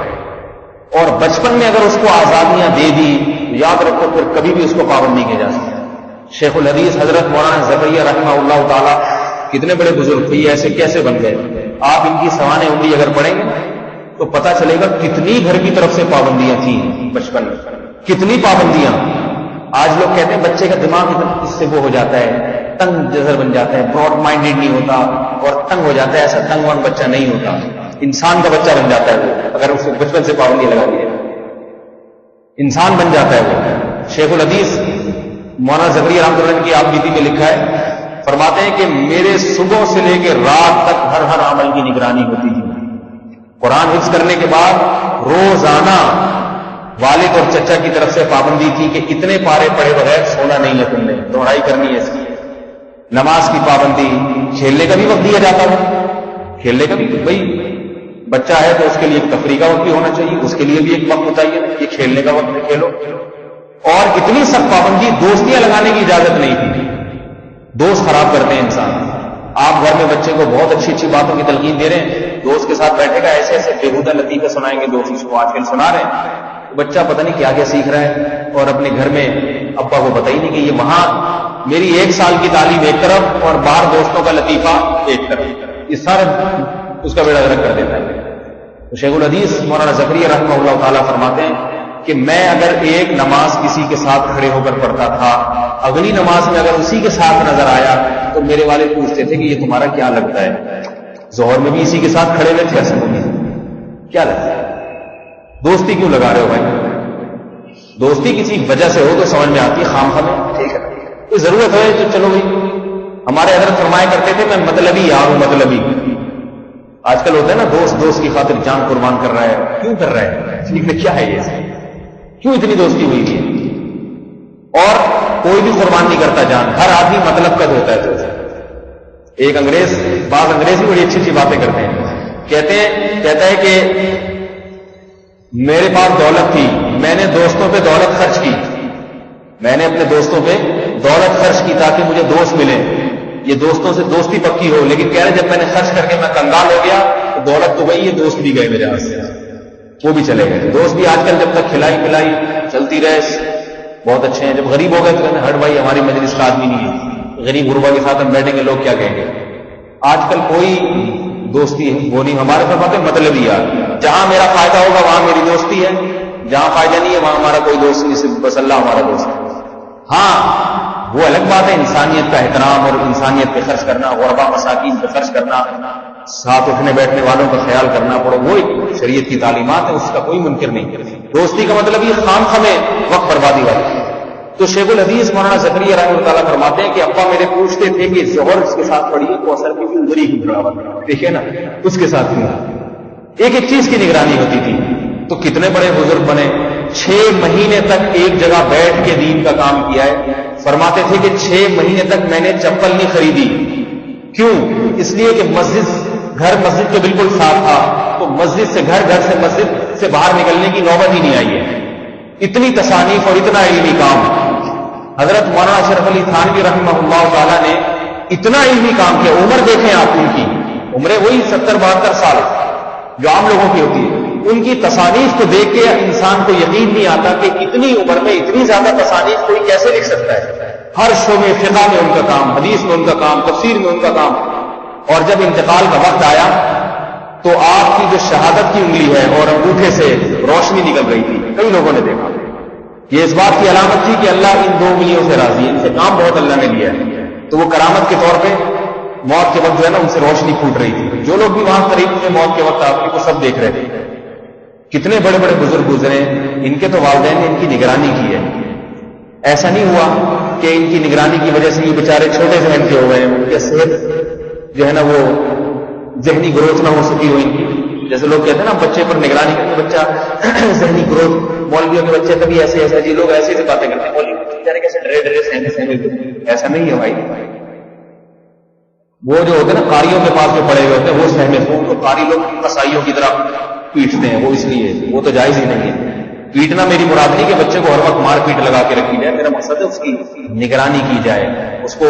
اور بچپن میں اگر اس کو آزادیاں دے دی تو یاد رکھو پھر کبھی بھی اس کو پابند نہیں کیا جا سکتا. شیخ الحدیث حضرت مولانا زکریا رحمہ اللہ تعالی کتنے بڑے بزرگ تھے، یہ ایسے کیسے بن گئے؟ آپ ان کی سوانح انگلی اگر پڑھیں گے تو پتا چلے گا کتنی گھر کی طرف سے پابندیاں تھیں بچپن میں، کتنی پابندیاں. آج لوگ کہتے ہیں بچے کا دماغ اس سے وہ ہو جاتا ہے، تنگ جذر بن جاتا ہے، براڈ مائنڈیڈ نہیں ہوتا اور تنگ ہو جاتا ہے. ایسا تنگ وان بچہ نہیں ہوتا، انسان کا بچہ بن جاتا ہے وہ. اگر اس کو بچپن سے پابندی لگا دی انسان بن جاتا ہے وہ. شیخ الحدیث مولانا زکریا رحمۃ اللہ کی آپ بیتی میں لکھا ہے، فرماتے ہیں کہ میرے صبح سے لے کے رات تک ہر عمل کی نگرانی ہوتی تھی. قرآن حفظ کرنے کے بعد روزانہ والد اور چچا کی طرف سے پابندی تھی کہ اتنے پارے پڑھے بغیر سونا نہیں ہے، تم نے دوڑائی کرنی ہے اس کی. نماز کی پابندی، کھیلنے کا بھی وقت دیا جاتا ہے. کھیلنے کا بھی بھائی بچہ ہے تو اس کے لیے ایک تفریح کا وقت بھی ہونا چاہیے، اس کے لیے بھی ایک وقت بتائیے کہ کھیلنے کا وقت کھیلو. اور اتنی سخت پابندی، دوستیاں لگانے کی اجازت نہیں تھی. دوست خراب کرتے ہیں انسان. آپ گھر میں بچے کو بہت اچھی اچھی باتوں کی تلقین دے رہے ہیں، دوست کے ساتھ بیٹھے گا ایسے ایسے بےہودہ لطیفے سنائیں گے، دوست اس کو آج کل سنا رہے ہیں. بچہ پتہ نہیں کیا کیا سیکھ رہا ہے اور اپنے گھر میں ابا کو پتہ ہی نہیں کہ یہ وہاں میری 1 سال کی تعلیم ایک طرف اور باہر دوستوں کا لطیفہ ایک طرف. اس سارا اس کا بیڑا غرق کر دیتا ہے. تو شیخ الحدیث مولانا زکریا رحمہ اللہ تعالیٰ فرماتے ہیں کہ میں اگر ایک نماز کسی کے ساتھ کھڑے ہو کر پڑھتا تھا، اگلی نماز میں اگر اسی کے ساتھ نظر آیا تو میرے والد پوچھتے تھے کہ یہ تمہارا کیا لگتا ہے؟ ظہر میں بھی اسی کے ساتھ کھڑے ہوئے تھے، ایسا کیا لگتا ہے؟ دوستی کیوں لگا رہے ہو بھائی؟ دوستی کسی وجہ سے ہو تو سمجھ میں آتی ہے، خام خام ٹھیک ہے، کوئی ضرورت ہے تو چلو بھائی. ہمارے حضرت فرمایا کرتے تھے میں مطلبی یار ہوں، مطلبی. آج کل ہوتا ہے نا دوست کی خاطر جان قربان کر رہا ہے. کیوں کر رہا ہے؟ کیا ہے یہ؟ کیوں اتنی دوستی ہوئی ہے؟ اور کوئی بھی قربان نہیں کرتا جان، ہر آدمی مطلب کا ہوتا ہے. تو ایک بعض انگریز بھی بڑی اچھی اچھی باتیں کرتے ہیں. کہتا ہے کہ میرے پاس دولت تھی، میں نے دوستوں پہ دولت خرچ کی، میں نے اپنے دوستوں پہ دولت خرچ کی تاکہ مجھے دوست ملے، یہ دوستوں سے دوستی پکی ہو. لیکن کہہ رہے جب میں نے خرچ کر کے میں کنگال ہو گیا تو دولت تو گئی، یہ دوست بھی گئے میرے ہاتھ سے، وہ بھی چلے گئے. دوست بھی آج کل جب تک کھلائی پلائی چلتی رہے بہت اچھے ہیں، جب غریب ہو گئے تو کہتے ہیں ہٹ بھائی ہماری مجلس کا آدمی نہیں ہے، غریب غربا کے ساتھ ہم بیٹھیں گے لوگ کیا کہیں گے. آج کل کوئی دوستی وہ نہیں. ہمارے فرماتے ہیں مطلب ہی یار، جہاں میرا فائدہ ہوگا وہاں میری دوستی ہے، جہاں فائدہ نہیں ہے وہاں ہمارا کوئی دوست نہیں، صرف بس اللہ ہمارا دوست ہے. ہاں وہ الگ بات ہے، انسانیت کا احترام اور انسانیت پہ خرچ کرنا، غربا مساکین پہ خرچ کرنا، ساتھ اٹھنے بیٹھنے والوں کا خیال کرنا پڑو، وہ ایک شریعت کی تعلیمات ہے، اس کا کوئی منکر نہیں۔ دوستی کا مطلب یہ خام خمے وقت بربادی والی۔ تو شیخ الحدیث مولانا زکریا رحمۃ اللہ تعالیٰ فرماتے ہیں کہ ابا میرے پوچھتے تھے کہ ظہر اس کے ساتھ پڑھیے تو اثر کی ادھری کی برابر، دیکھیے نا اس کے ساتھ کیوں ایک ایک چیز کی نگرانی ہوتی تھی۔ تو کتنے بڑے بزرگ بنے، 6 مہینے تک ایک جگہ بیٹھ کے دین کا کام کیا ہے۔ فرماتے تھے کہ 6 مہینے تک میں نے چپل نہیں خریدی، کیوں؟ اس لیے کہ گھر مسجد کے بالکل ساتھ تھا، تو مسجد سے گھر سے مسجد سے باہر نکلنے کی نوبت ہی نہیں آئی ہے۔ اتنی تصانیف اور اتنا علمی کام حضرت مولانا اشرف علی تھانوی رحمہ اللہ تعالیٰ نے اتنا علمی کام کیا۔ عمر دیکھیں آپ، ان کی عمریں وہی 70-72 سال جو عام لوگوں کی ہوتی ہے۔ ان کی تصانیف کو دیکھ کے انسان کو یقین نہیں آتا کہ اتنی عمر میں اتنی زیادہ تصانیف کوئی کیسے لکھ سکتا ہے۔ ہر شعبے، فقہ میں ان کا کام، حدیث میں ان کا کام، تفسیر میں ان کا کام۔ اور جب انتقال کا وقت آیا تو آپ کی جو شہادت کی انگلی ہے اور انگوٹھے سے روشنی نکل رہی تھی، کئی لوگوں نے دیکھا۔ یہ اس بات کی علامت تھی کہ اللہ ان 2 انگلیوں سے راضی ہے، ان سے کام بہت اللہ نے لیا ہے۔ تو وہ کرامت کے طور پہ موت کے وقت جو ہے نا ان سے روشنی پھوٹ رہی تھی۔ جو لوگ بھی وہاں قریب تھے موت کے وقت آپ کو سب دیکھ رہے تھے۔ کتنے بڑے بڑے بزرگ گزرے، ان کے تو والدین نے ان کی نگرانی کی ہے۔ ایسا نہیں ہوا کہ ان کی نگرانی کی وجہ سے یہ بیچارے چھوٹے ذہن کے ہو گئے، ان کی صحت جو ہے نا وہ ذہنی گروتھ نہ ہو سکی ہو ان کی۔ جیسے لوگ کہتے ہیں نا بچے پر نگرانی کرتے بچہ ذہنی گروتھ، مولویوں کے بچے کبھی ایسے جی لوگ ایسے باتیں کرتے ہیں، مولوی بیچارے کیسے ڈرے سہمے ایسا نہیں ہے بھائی۔ وہ جو ہوتے ہیں نا قاریوں کے پاس جو پڑے ہوئے ہوتے ہیں وہ سہمے، تو قاری لوگ قصائیوں کی طرح پیٹتے ہیں، وہ اس لیے وہ تو جائز ہی نہیں ہے۔ پیٹنا میری مراد نہیں کہ بچے کو ہر وقت مار پیٹ لگا کے رکھی جائے، میرا مقصد ہے اس کی نگرانی کی جائے، اس کو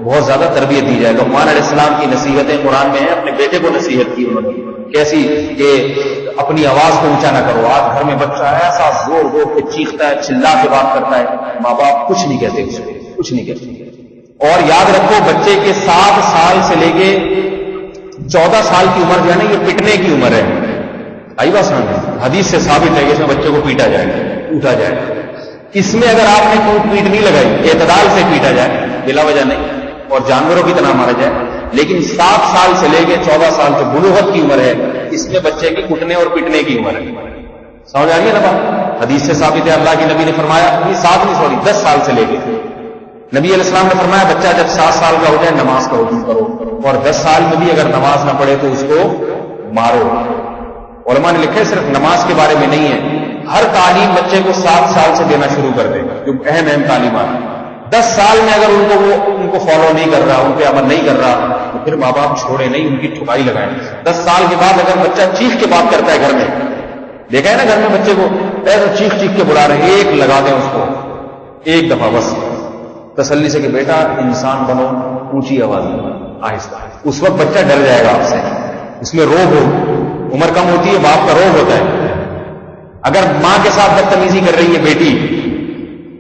بہت زیادہ تربیت دی جائے۔ لقمان علیہ السلام کی نصیحتیں قرآن میں ہیں، اپنے بیٹے کو نصیحت کی انہوں نے کیسی کہ اپنی آواز کو اونچا نہ کرو۔ آج گھر میں بچہ ایسا زور کے چیختا ہے، چلا کے بات کرتا ہے، ماں باپ کچھ نہیں کہتے، اس کو کچھ نہیں کہتے۔ اور یاد رکھو بچے کے 7 سال سے لے کے 14 سال کی عمر جو ہے نا یہ پٹنے کی عمر ہے۔ آئی بات سمجھ؟ حدیث سے ثابت ہے کہ اس میں بچے کو پیٹا جائے، ٹوٹا جائے۔ اس میں اگر آپ نے کوئی پیٹ نہیں لگائی، اعتدال سے پیٹا جائے، بلا وجہ نہیں، اور جانوروں کی طرح مارا جائے، لیکن 7 سال سے لے کے 14 سال جو بلوغت کی عمر ہے، اس میں بچے کی کٹنے اور پٹنے کی عمر ہے۔ سمجھ آ رہی ہے نا بات؟ حدیث سے ثابت ہے، اللہ کے نبی نے فرمایا 10 سال سے لے کے نبی علیہ السلام نے فرمایا بچہ جب 7 سال کا ہو جائے نماز کا حکم کرو، اور 10 سال میں بھی اگر نماز نہ پڑھے تو اس کو مارو۔ علماء نے لکھا ہے صرف نماز کے بارے میں نہیں ہے، ہر تعلیم بچے کو 7 سال سے دینا شروع کر دے، جو اہم تعلیمات ہیں۔ 10 سال میں اگر ان کو فالو نہیں کر رہا، ان پہ عمل نہیں کر رہا، تو پھر ماں باپ چھوڑے نہیں، ان کی ٹھکائی لگائیں۔ 10 سال کے بعد اگر بچہ چیخ کے بات کرتا ہے گھر میں، دیکھا ہے نا گھر میں بچے کو ایسا چیخ کے بلا رہے ہیں، ایک لگا دیں اس کو ایک دفعہ بس، تسلی سے کہ بیٹا انسان بنو، اونچی آواز میں آہستہ۔ اس وقت بچہ ڈر جائے گا آپ سے، اس میں روب ہو، عمر کم ہوتی ہے، باپ کا روب ہوتا ہے۔ اگر ماں کے ساتھ بدتمیزی کر رہی ہے بیٹی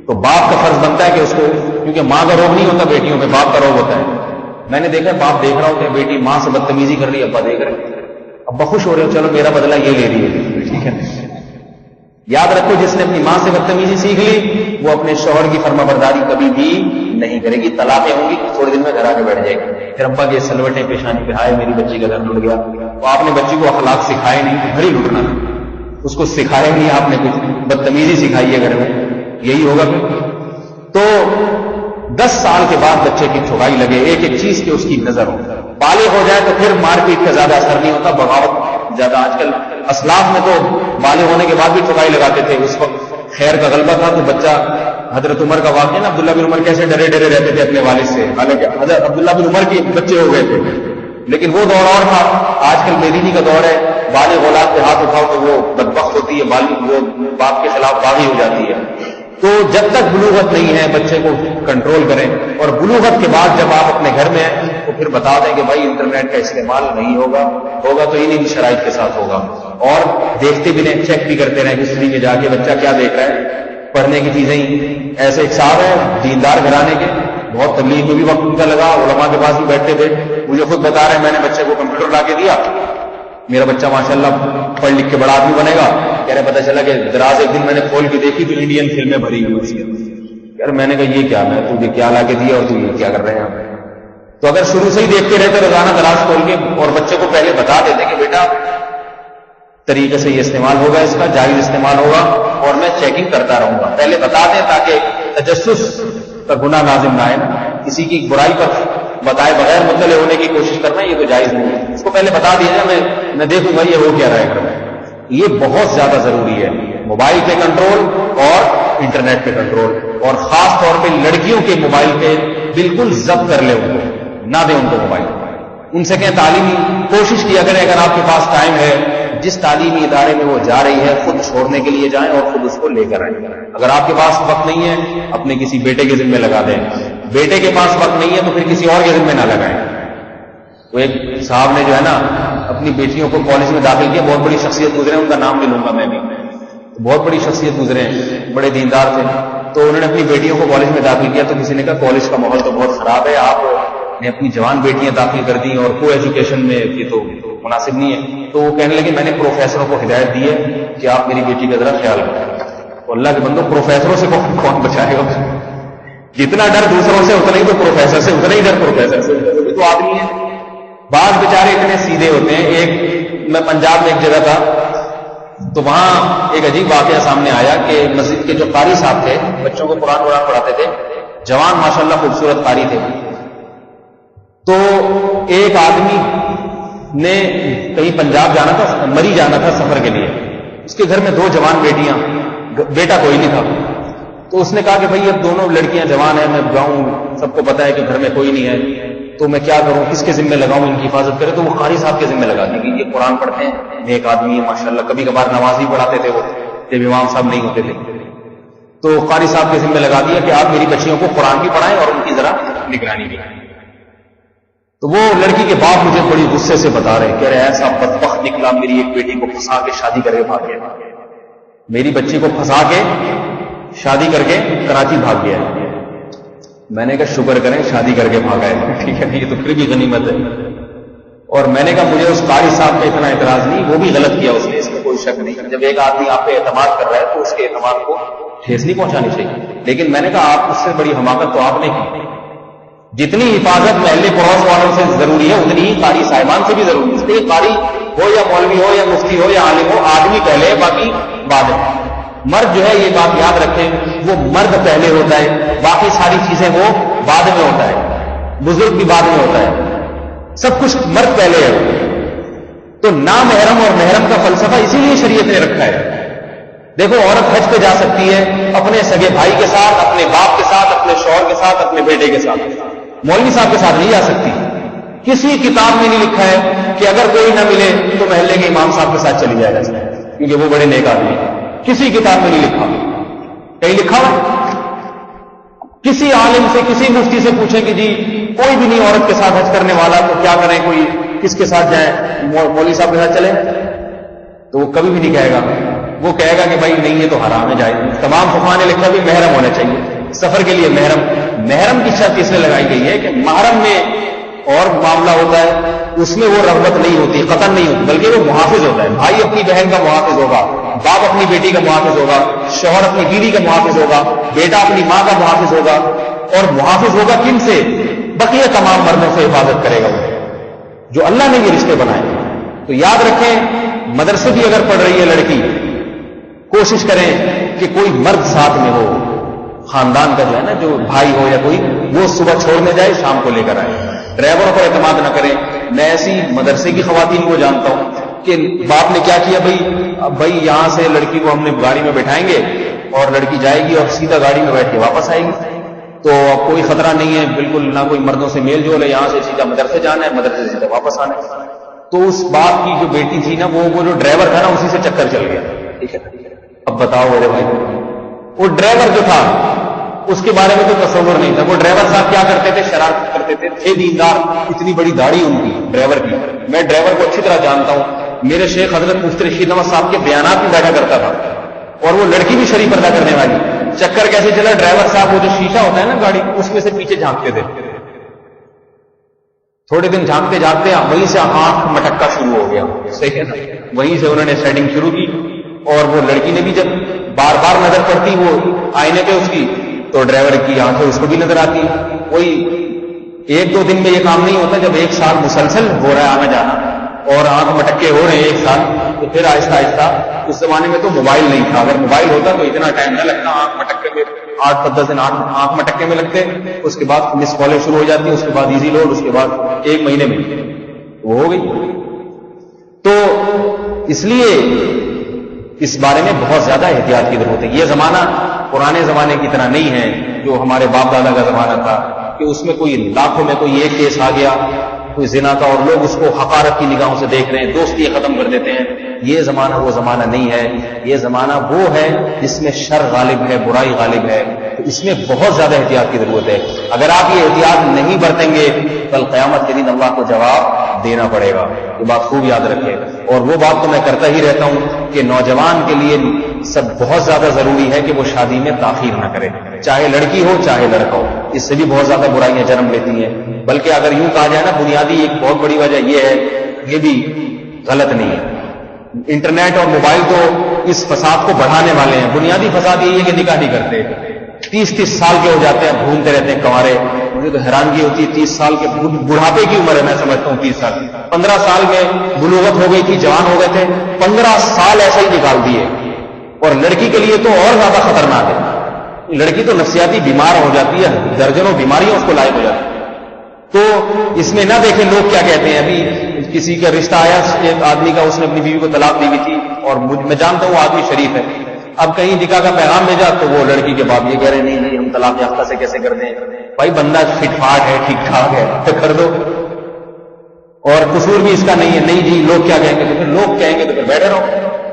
تو باپ کا فرض بنتا ہے کہ اس کو، کیونکہ ماں کا روب نہیں ہوتا بیٹیوں پہ، باپ کا روب ہوتا ہے۔ میں نے دیکھا باپ دیکھ رہا ہوتا ہے بیٹی ماں سے بدتمیزی کر رہی ہے، ابا دیکھ رہے ہیں، ابا خوش ہو رہے ہو، چلو میرا بدلہ یہ لے رہی ہے، ٹھیک ہے۔ یاد رکھو جس نے اپنی ماں سے بدتمیزی سیکھ لی وہ اپنے شوہر کی فرما برداری کبھی بھی نہیں کرے گی، طلاقیں ہوں گی، تھوڑے دن میں گھر آ کے بیٹھ جائے گی، پھر ابا کے سلوٹیں پیشانی پہ، ہائے میری بچی کا گھر لٹ گیا۔ تو آپ نے بچی کو اخلاق سکھائے نہیں تو گھر ہی لٹنا، اس کو سکھایا نہیں آپ نے، کچھ بدتمیزی سکھائی ہے گھر میں، یہی ہوگا پھر۔ تو 10 سال کے بعد بچے کی ٹھکائی لگے، ایک ایک چیز کی اس کی نظر ہو، بالغ ہو جائے تو پھر مار پیٹ کا زیادہ اثر نہیں ہوتا، بغاوت زیادہ۔ آج کل اسلاف میں تو بالغ ہونے کے بعد بھی ٹھکائی لگاتے تھے، اس وقت خیر کا غلبہ تھا تو بچہ، حضرت عمر کا واقعہ نا، عبداللہ بن عمر کیسے ڈرے رہتے تھے اپنے والد سے، حالانکہ حضرت عبداللہ بن عمر کے بچے ہو گئے تھے، لیکن وہ دور اور تھا۔ آج کل بے دینی کا دور ہے، بالغ اولاد پہ ہاتھ اٹھاؤ تو وہ بدبخت ہوتی ہے، وہ باپ کے خلاف باغی ہو جاتی ہے۔ تو جب تک بلوغت نہیں ہے بچے کو کنٹرول کریں، اور بلوغت کے بعد جب آپ اپنے گھر میں ہیں تو پھر بتا دیں کہ بھائی انٹرنیٹ کا استعمال نہیں ہوگا تو انہیں شرائط کے ساتھ ہوگا، اور دیکھتے بھی رہیں، چیک بھی کرتے رہیں ہسٹری میں جا کے بچہ کیا دیکھ رہا ہے، پڑھنے کی چیزیں ہی۔ ایسے ایک صاحب ہیں دیندار گھرانے کے، بہت تبلیغ میں بھی وقت ان کا لگا، علماء کے پاس بھی بیٹھتے تھے، مجھے خود بتا رہے ہیں میں نے بچے کو کمپیوٹر لا کے دیا، میرا بچہ ماشاءاللہ پڑھ لکھ کے بڑا آدمی بنے گا۔ کہہ رہے پتہ چلا کہ دراز ایک دن میں نے کھول کے دیکھی تو انڈین فلمیں بھری ہوئی تھی، یار میں نے کہا یہ کیا، میں تجھے کیا لا کے دیا اور تو یہ کیا کر رہے ہیں. تو اگر شروع سے ہی دیکھتے رہتے روزانہ گلاس کھول کے اور بچے کو پہلے بتا دیتے کہ بیٹا طریقے سے یہ استعمال ہوگا، اس کا جائز استعمال ہوگا اور میں چیکنگ کرتا رہوں گا، پہلے بتا دیں تاکہ تجسس کا گناہ لازم نہ آئے. کسی کی برائی پر بتائے بغیر مطلع ہونے کی کوشش کرنا یہ تو جائز نہیں ہے. اس کو پہلے بتا دیا جائے، میں دیکھوں گا یہ ہو کیا رہے گا. یہ بہت زیادہ ضروری ہے، موبائل پہ کنٹرول اور انٹرنیٹ پہ کنٹرول، اور خاص طور پہ لڑکیوں کے موبائل پہ بالکل ضبط کر لے، ان کو نہ دیں ان کو موبائل. ان سے کہیں تعلیمی کوشش کیا کریں، اگر آپ کے پاس ٹائم ہے جس تعلیمی ادارے میں وہ جا رہی ہے خود چھوڑنے کے لیے جائیں اور خود اس کو لے کر آئیں. اگر آپ کے پاس وقت نہیں ہے اپنے کسی بیٹے کے ذمہ لگا دیں، بیٹے کے پاس وقت نہیں ہے تو پھر کسی اور کے ذمہ نہ لگائیں. تو ایک صاحب نے جو ہے نا اپنی بیٹیوں کو کالج میں داخل کیا، بہت بڑی شخصیت گزرے، ان کا نام نہیں لوں گا میں بھی، بہت بڑی شخصیت گزرے ہیں، بڑے دیندار تھے. تو انہوں نے اپنی بیٹیوں کو کالج میں داخل کیا تو کسی نے کہا کالج کا ماحول تو بہت خراب ہے، آپ نے اپنی جوان بیٹیاں داخل کر دی اور کو ایجوکیشن میں یہ تو مناسب نہیں ہے. تو وہ کہنے لگے میں نے پروفیسروں کو ہدایت دی ہے کہ آپ میری بیٹی کا ذرا خیال رکھیں. تو اللہ کے بندوں پروفیسروں سے کون بچائے گا؟ جتنا ڈر دوسروں سے اتنا ہی تو پروفیسر سے، اتنا ہی ڈر پروفیسر سے، وہ بھی تو آدمی ہے. بعض بیچارے اتنے سیدھے ہوتے ہیں. ایک میں پنجاب میں ایک جگہ تھا تو وہاں ایک عجیب واقعہ سامنے آیا کہ مسجد کے جو قاری صاحب تھے بچوں کو قرآن پڑھاتے تھے، جوان ماشاءاللہ خوبصورت قاری تھے. تو ایک آدمی نے کہیں پنجاب جانا تھا، مری جانا تھا سفر کے لیے. اس کے گھر میں 2 جوان بیٹیاں، بیٹا کوئی نہیں تھا. تو اس نے کہا کہ بھائی اب دونوں لڑکیاں جوان ہیں، میں جاؤں، سب کو پتا ہے کہ گھر میں کوئی نہیں ہے، تو میں کیا کروں، کس کے ذمہ لگاؤں ان کی حفاظت کرے. تو وہ قاری صاحب کے ذمہ لگا دی کہ یہ قرآن پڑھتے ہیں، ایک آدمی ہے ماشاءاللہ، کبھی کبھار نماز بھی پڑھاتے تھے وہ جب امام صاحب نہیں ہوتے تھے. تو قاری صاحب کے ذمہ لگا دیا کہ آپ میری بچیوں کو قرآن بھی پڑھائیں اور ان کی ذرا نگرانی بھی. تو وہ لڑکی کے باپ مجھے بڑی غصے سے بتا رہے، کہہ رہے ایسا بدبخت نکلا، میری ایک بیٹی کو پھنسا کے شادی کر کے بھاگ گیا، میری بچی کو پھنسا کے شادی کر کے کراچی بھاگ گیا. میں نے کہا شکر کریں شادی کر کے بھاگا ہے، ٹھیک ہے، یہ تو پھر بھی غنیمت ہے. اور میں نے کہا مجھے اس قاری صاحب پہ اتنا اعتراض نہیں، وہ بھی غلط کیا اس نے، اس میں کوئی شک نہیں. جب ایک آدمی آپ پہ اعتماد کر رہا ہے تو اس کے اعتماد کو ٹھیس نہیں پہنچانی چاہیے. لیکن میں نے کہا آپ اس سے بڑی حماقت تو آپ نے کی. جتنی حفاظت محلے پڑوس والوں سے ضروری ہے اتنی ہی قاری صاحبان سے بھی ضروری ہے. اس لیے قاری ہو یا مولوی ہو یا مفتی ہو یا عالم ہو، آدمی پہلے ہے باقی بعد میں. مرد جو ہے یہ بات یاد رکھیں، وہ مرد پہلے ہوتا ہے، باقی ساری چیزیں وہ بعد میں ہوتا ہے. بزرگ بھی بعد میں ہوتا ہے، سب کچھ مرد پہلے ہے. تو نامحرم اور محرم کا فلسفہ اسی لیے شریعت نے رکھا ہے. دیکھو عورت حج پہ جا سکتی ہے اپنے سگے بھائی کے ساتھ، اپنے باپ کے ساتھ، اپنے شوہر کے ساتھ، اپنے بیٹے کے ساتھ. مولوی صاحب کے ساتھ نہیں جا سکتی. کسی کتاب میں نہیں لکھا ہے کہ اگر کوئی نہ ملے تو محلے کے امام صاحب کے ساتھ چلی جائے گا، کیونکہ وہ بڑے نیک آدمی ہیں. کسی کتاب میں نہیں لکھا. کہیں لکھا ہوا؟ کسی عالم سے، کسی مفتی سے پوچھیں کہ جی کوئی بھی نہیں عورت کے ساتھ حج کرنے والا تو کیا کریں، کوئی کس کے ساتھ جائیں، مولوی صاحب کے ساتھ چلیں؟ تو وہ کبھی بھی نہیں کہے گا. وہ کہے گا کہ بھائی نہیں یہ تو حرام ہے، جائے. تمام فقہاء نے لکھا بھی محرم ہونا چاہیے. سفر کے لیے محرم کی شرط اس لیے لگائی گئی ہے کہ محرم میں اور معاملہ ہوتا ہے، اس میں وہ رغبت نہیں ہوتی، قطن نہیں ہوتی، بلکہ وہ محافظ ہوتا ہے. بھائی اپنی بہن کا محافظ ہوگا، باپ اپنی بیٹی کا محافظ ہوگا، شوہر اپنی بیوی کا محافظ ہوگا، بیٹا اپنی ماں کا محافظ ہوگا. اور محافظ ہوگا کن سے؟ بقیہ تمام مردوں سے حفاظت کرے گا جو اللہ نے یہ رشتے بنائے. تو یاد رکھیں مدرسے بھی اگر پڑھ رہی ہے لڑکی، کوشش کریں کہ کوئی مرد ساتھ میں ہو، خاندان کا جو ہے نا، جو بھائی ہو یا کوئی، وہ صبح چھوڑنے جائے شام کو لے کر آئے. ڈرائیوروں پر اعتماد نہ کریں. میں ایسی مدرسے کی خواتین کو جانتا ہوں کہ باپ نے کیا کیا، بھائی یہاں سے لڑکی کو ہم نے گاڑی میں بٹھائیں گے اور لڑکی جائے گی اور سیدھا گاڑی میں بیٹھ کے واپس آئے گی، تو اب کوئی خطرہ نہیں ہے، بالکل نہ کوئی مردوں سے میل جول ہے، یہاں سے سیدھا مدرسے جانا ہے، مدرسے سے سیدھا واپس آنا ہے. تو اس باپ کی جو بیٹی تھی نا، وہ جو ڈرائیور تھا نا، اسی سے چکر چل گیا. ٹھیک ہے، اب بتاؤ میرے بھائی، وہ ڈرائیور جو تھا اس کے بارے میں تو تصور نہیں تھا. وہ ڈرائیور صاحب کیا کرتے تھے؟ شرارت کرتے تھے دیندار. اتنی بڑی داڑھی ان کی ڈرائیور کی. میں ڈرائیور کو اچھی طرح جانتا ہوں. میرے شیخ حضرت مفتی رشید احمد صاحب کے بیانات میں بیٹھا کرتا تھا، اور وہ لڑکی بھی شریف ادا کرنے والی. چکر کیسے چلا؟ ڈرائیور صاحب وہ جو شیشہ ہوتا ہے نا گاڑی، اس میں سے پیچھے جھانکتے تھے. تھوڑے دن جھانکتے جھانکتے وہیں سے آنکھ مٹکا شروع ہو گیا. صحیح ہے نا؟ وہیں سے انہوں نے سیٹنگ شروع کی. اور وہ لڑکی نے بھی جب بار بار نظر پڑتی وہ آئینے پہ اس کی، تو ڈرائیور کی آنکھیں اس کو بھی نظر آتی ہیں. کوئی ایک دو دن میں یہ کام نہیں ہوتا، جب ایک سال مسلسل ہو رہا ہے آنا جانا اور آنکھ مٹکے ہو رہے ہیں ایک سال، تو پھر آہستہ آہستہ. اس زمانے میں تو موبائل نہیں تھا، اگر موبائل ہوتا تو اتنا ٹائم نہ لگتا. آنکھ مٹکے میں 8-10 دن آنکھ مٹکے میں لگتے، اس کے بعد مس کالیں شروع ہو جاتی، اس کے بعد ایزی لوڈ، اس کے بعد 1 مہینے میں وہ ہو گئی. تو اس لیے اس بارے میں بہت زیادہ احتیاط کی ضرورت ہے. یہ زمانہ پرانے زمانے کی طرح نہیں ہے جو ہمارے باپ دادا کا زمانہ تھا کہ اس میں کوئی لاکھوں میں کوئی ایک کیس آ گیا کوئی زنا کا اور لوگ اس کو حقارت کی نگاہوں سے دیکھ رہے ہیں، دوستی ختم کر دیتے ہیں. یہ زمانہ وہ زمانہ نہیں ہے. یہ زمانہ وہ ہے جس میں شر غالب ہے، برائی غالب ہے. تو اس میں بہت زیادہ احتیاط کی ضرورت ہے. اگر آپ یہ احتیاط نہیں برتیں گے کل قیامت کے دن اللہ کو جواب دینا پڑے گا. یہ بات خوب یاد رکھیں. اور وہ بات تو میں کرتا ہی رہتا ہوں کہ نوجوان کے لیے سب بہت زیادہ ضروری ہے کہ وہ شادی میں تاخیر نہ کرے، چاہے لڑکی ہو چاہے لڑکا ہو. اس سے بھی بہت زیادہ برائیاں جنم لیتی ہیں. بلکہ اگر یوں کہا جائے نا، بنیادی ایک بہت بڑی وجہ یہ ہے، یہ بھی غلط نہیں ہے. انٹرنیٹ اور موبائل تو اس فساد کو بڑھانے والے ہیں. بنیادی فساد یہ ہے کہ نکاح نہیں کرتے، 30 سال کے ہو جاتے ہیں، گھومتے رہتے ہیں کنوارے. مجھے تو حیرانگی ہوتی ہے، 30 سال کے بڑھاپے کی عمر ہے، میں سمجھتا ہوں 30 سال. 15 سال میں بلوغت ہو گئی تھی، جوان ہو گئے تھے، 15 سال ایسے ہی نکال دیے. اور لڑکی کے لیے تو اور زیادہ خطرناک ہے. لڑکی تو نفسیاتی بیمار ہو جاتی ہے، درجنوں بیماریاں اس کو لائق ہو جاتی ہیں. تو اس میں نہ دیکھیں لوگ کیا کہتے ہیں. ابھی کسی کا رشتہ آیا ایک آدمی کا، اس نے اپنی بیوی کو طلاق دی ہوئی تھی اور میں جانتا ہوں وہ آدمی شریف ہے. اب کہیں نکاح کا پیغام بھیجا تو وہ لڑکی کے باپ یہ کہہ رہے نہیں نہیں ہم طلاق یافتہ سے کیسے کر دیں. بھائی بندہ فٹ فاٹ ہے، ٹھیک ٹھاک ہے تو کر دو، اور قصور بھی اس کا نہیں ہے. نہیں جی لوگ کیا کہیں گے، تو پھر لوگ کہیں گے تو پھر بیٹھے رہو.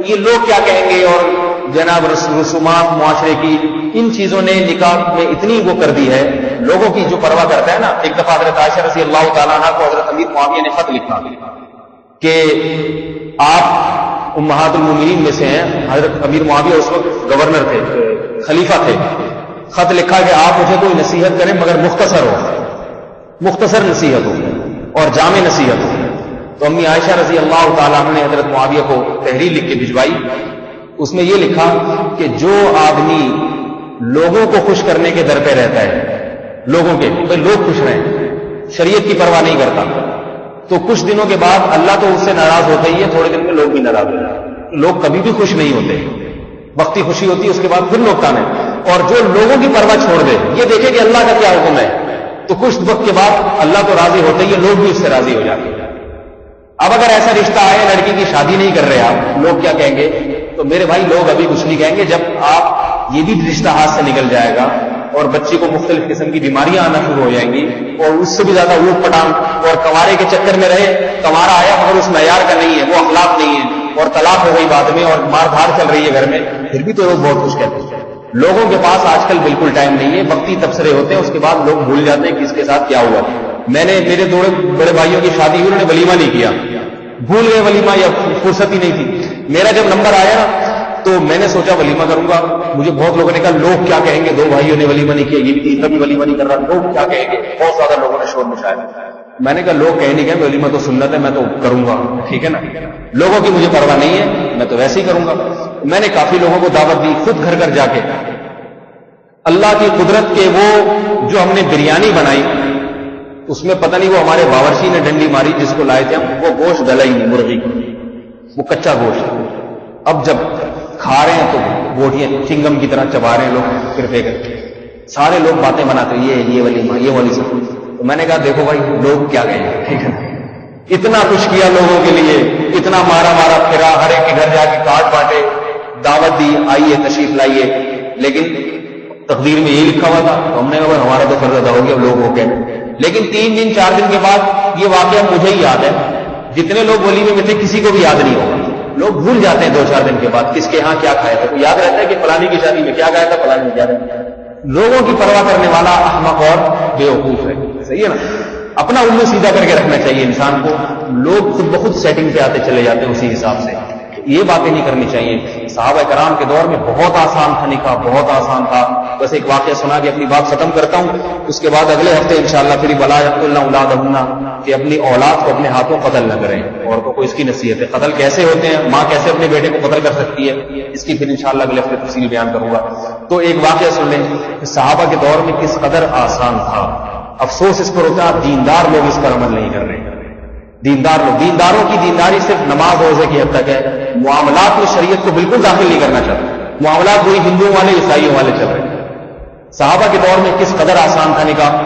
یہ لوگ کیا کہیں گے اور جناب رسومات معاشرے کی، ان چیزوں نے نکاح میں اتنی وہ کر دی ہے. لوگوں کی جو پرواہ کرتا ہے نا. ایک دفعہ حضرت عائشہ رضی اللہ تعالیٰ عنہ کو حضرت امیر معاویہ نے خط لکھا کہ آپ امہات المومنین میں سے ہیں. حضرت امیر معاویہ اس وقت گورنر تھے، خلیفہ تھے. خط لکھا کہ آپ مجھے کوئی نصیحت کریں مگر مختصر ہو، مختصر نصیحت ہو اور جامع نصیحت ہو. تو امی عائشہ رضی اللہ تعالیٰ عنہ نے حضرت معاویہ کو تحریر لکھ کے بھجوائی. اس میں یہ لکھا کہ جو آدمی لوگوں کو خوش کرنے کے در پہ رہتا ہے، لوگوں کے بھائی لوگ خوش رہیں، شریعت کی پرواہ نہیں کرتا، تو کچھ دنوں کے بعد اللہ تو اس سے ناراض ہوتا ہی ہے، تھوڑے دن میں لوگ بھی ناراض ہو جاتے ہیں. لوگ کبھی بھی خوش نہیں ہوتے، وقتی خوشی ہوتی ہے اس کے بعد پھر لوگ تانے. اور جو لوگوں کی پرواہ چھوڑ دے، یہ دیکھے کہ اللہ کا کیا حکم ہے، تو کچھ وقت کے بعد اللہ تو راضی ہوتا ہی ہے، لوگ بھی اس سے راضی ہو جاتے ہیں. اب اگر ایسا رشتہ آئے، لڑکی کی شادی نہیں کر رہے آپ، لوگ کیا کہیں گے؟ تو میرے بھائی لوگ ابھی کچھ نہیں کہیں گے. جب آپ یہ بھی رشتہ ہاتھ سے نکل جائے گا اور بچی کو مختلف قسم کی بیماریاں آنا شروع ہو جائیں گی اور اس سے بھی زیادہ اوٹ پٹانگ اور کنوارے کے چکر میں رہے، کنوارا آیا مگر اس معیار کا نہیں ہے، وہ اخلاق نہیں ہے اور طلاق ہو گئی بعد میں اور مار دھاڑ چل رہی ہے گھر میں، پھر بھی تو لوگ بہت خوش کہتے ہیں. لوگوں کے پاس آج کل بالکل ٹائم نہیں ہے، وقتی تبصرے ہوتے ہیں، اس کے بعد لوگ بھول جاتے ہیں کہ اس کے ساتھ کیا ہوا. میں نے میرے دو بڑے بھائیوں کی شادی ہوئی، انہوں نے ولیمہ نہیں کیا، بھول گئے ولیمہ یا فرصت ہی نہیں تھی. میرا جب نمبر آیا نا تو میں نے سوچا ولیمہ کروں گا. مجھے بہت لوگوں نے کہا لوگ کیا کہیں گے، 2 بھائیوں نے ولیمہ نہیں کیا، یہ بھی تیسرا بھی ولیمہ نہیں کر رہا، لوگ کیا کہیں گے. بہت زیادہ لوگوں نے شور مچایا. میں نے کہا لوگ کہیں نہیں کہ ولیمہ تو سنت ہے، میں تو کروں گا، ٹھیک ہے نا. لوگوں کی مجھے پرواہ نہیں ہے، میں تو ویسے ہی کروں گا. میں نے کافی لوگوں کو دعوت دی، خود گھر گھر جا کے. اللہ کی قدرت کے وہ جو ہم نے بریانی بنائی، اس میں پتہ نہیں وہ ہمارے باورچی نے ڈنڈی ماری جس کو لائے تھے ہم، وہ گوشت ڈلا ہی نہیں، مرغی وہ کچا گوشت. اب جب کھا رہے ہیں تو بوٹیاں چنگم کی طرح چبا رہے ہیں لوگ، پھر پھینک سارے لوگ باتیں بناتے یہ ولیمہ یہ والی سب. تو میں نے کہا دیکھو بھائی لوگ کیا کہیں گے، ٹھیک ہے. اتنا کچھ کیا لوگوں کے لیے، اتنا مارا پھرا، ہر ایک کے گھر جا کے کارڈ بانٹے، دعوت دی، آئیے تشریف لائیے. لیکن تقدیر میں یہی لکھا ہوا تھا، تو ہم نے کہا ہمارا تو فرض ادا ہو گیا، لوگ ہو گئے. لیکن 3 دن 4 دن کے بعد یہ واقعہ مجھے ہی یاد ہے. جتنے لوگ ولیمے میں تھے کسی کو بھی یاد نہیں ہوگا. لوگ بھول جاتے ہیں 2-4 دن کے بعد کس کے ہاں کیا کھایا تھا. تو یاد رہتا ہے کہ فلانی کی شادی میں کیا کھایا تھا، فلانی میں کیا کھایا. لوگوں کی پرواہ کرنے والا احمق اور بیوقوف ہے. صحیح ہے نا. اپنا الو سیدھا کر کے رکھنا چاہیے انسان کو. لوگ خود بخود سیٹنگ پہ آتے چلے جاتے ہیں اسی حساب سے. یہ باتیں نہیں کرنی چاہیے. صحابہ کرام کے دور میں بہت آسان تھا نکاح، بہت آسان تھا. بس ایک واقعہ سنا کے اپنی بات ختم کرتا ہوں. اس کے بعد اگلے ہفتے انشاءاللہ پھر ولا یقتلن اولادہن کہ اپنی اولاد کو اپنے ہاتھوں قتل نہ کریں. عورتوں کو اس کی نصیحت ہے. قتل کیسے ہوتے ہیں, ماں کیسے اپنے بیٹے کو قتل کر سکتی ہے, اس کی پھر انشاءاللہ اگلے ہفتے تفصیل بیان کروں گا. تو ایک واقعہ سن لیں کہ صحابہ کے دور میں کس قدر آسان تھا. افسوس اس پر ہوتا ہے دیندار لوگ اس پر عمل نہیں کر رہے. دینداروں کی دینداری صرف نماز روزے کی حد تک ہے. معاملات میں شریعت کو بالکل داخل نہیں کرنا چاہتے. معاملات وہی ہندوؤں والے عیسائیوں والے چل رہے ہیں. صحابہ کے دور میں کس قدر آسان تھا نکاح.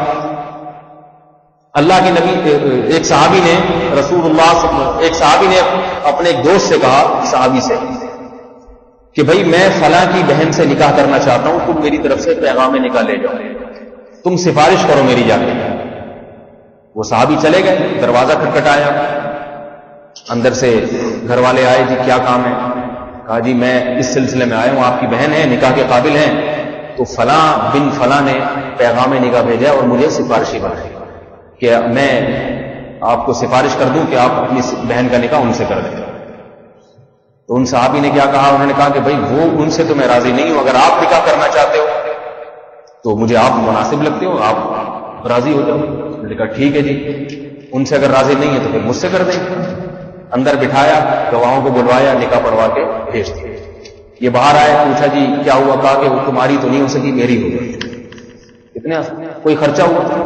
اللہ کے نبی ایک صحابی نے اپنے ایک دوست سے کہا, صحابی سے, کہ بھائی میں فلاں کی بہن سے نکاح کرنا چاہتا ہوں, تم میری طرف سے پیغام نکاح لے جاؤ, تم سفارش کرو میری جا کے. وہ صحابی چلے گئے, دروازہ کھٹکھٹایا, اندر سے گھر والے آئے, جی کیا کام ہے. کہا جی میں اس سلسلے میں آیا ہوں, آپ کی بہن ہے, نکاح کے قابل ہیں, تو فلاں بن فلاں نے پیغام نکاح بھیجا اور مجھے سفارشی بنائی کہ میں آپ کو سفارش کر دوں کہ آپ اپنی بہن کا نکاح ان سے کر دیں. تو ان صحابی نے کیا کہا, انہوں نے کہا کہ بھائی وہ ان سے تو میں راضی نہیں ہوں, اگر آپ نکاح کرنا چاہتے ہو تو مجھے آپ مناسب لگتے ہو, آپ راضی ہو جاؤ. میں نے کہا ٹھیک ہے جی, ان سے اگر راضی نہیں ہے تو پھر مجھ سے کر دیں. اندر بٹھایا, گواہوں کو بلوایا, نکاح پڑھوا کے بھیج دیا. یہ باہر آئے, پوچھا جی کیا ہوا. کہا کہ وہ تمہاری تو نہیں ہو سکی, میری ہو گئی. کتنے کوئی خرچہ ہوا تھا.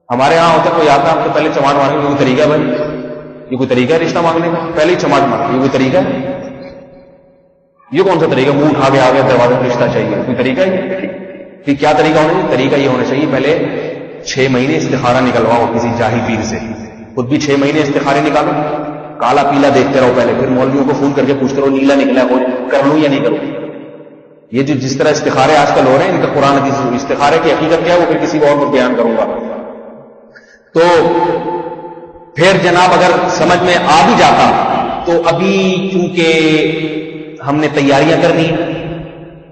ہمارے ہاں ہوتا کوئی آتا, ہم تو پہلے چماٹ مانگنے کا کوئی طریقہ ہے بھائی, یہ کوئی طریقہ ہے رشتہ مانگنے کا, پہلے ہی چماٹ مانگنے, یہ کوئی طریقہ ہے. یہ کون سا طریقہ, منہ اٹھا کے آ گیا دروازے میں رشتہ چاہیے, کوئی طریقہ ہے. کہ کیا طریقہ ہونا چاہیے, طریقہ یہ ہونا چاہیے پہلے 6 مہینے استخارہ نکلواؤ کسی جاہل پیر سے, خود بھی 6 مہینے استخارے نکالو, کالا پیلا دیکھتے رہو پہلے, پھر مولویوں کو فون کر کے پوچھتے رہو نیلا نکلا ہے, کر لوں یا نہیں کروں. یہ جو جس طرح استخارے آج کل ہو رہے ہیں, ان کا قرآن حدیث استخارے کی حقیقت کیا ہے وہ پھر کسی اور کو بیان کروں گا. تو پھر جناب اگر سمجھ میں آ بھی جاتا تو ابھی چونکہ ہم نے تیاریاں کرنی ہیں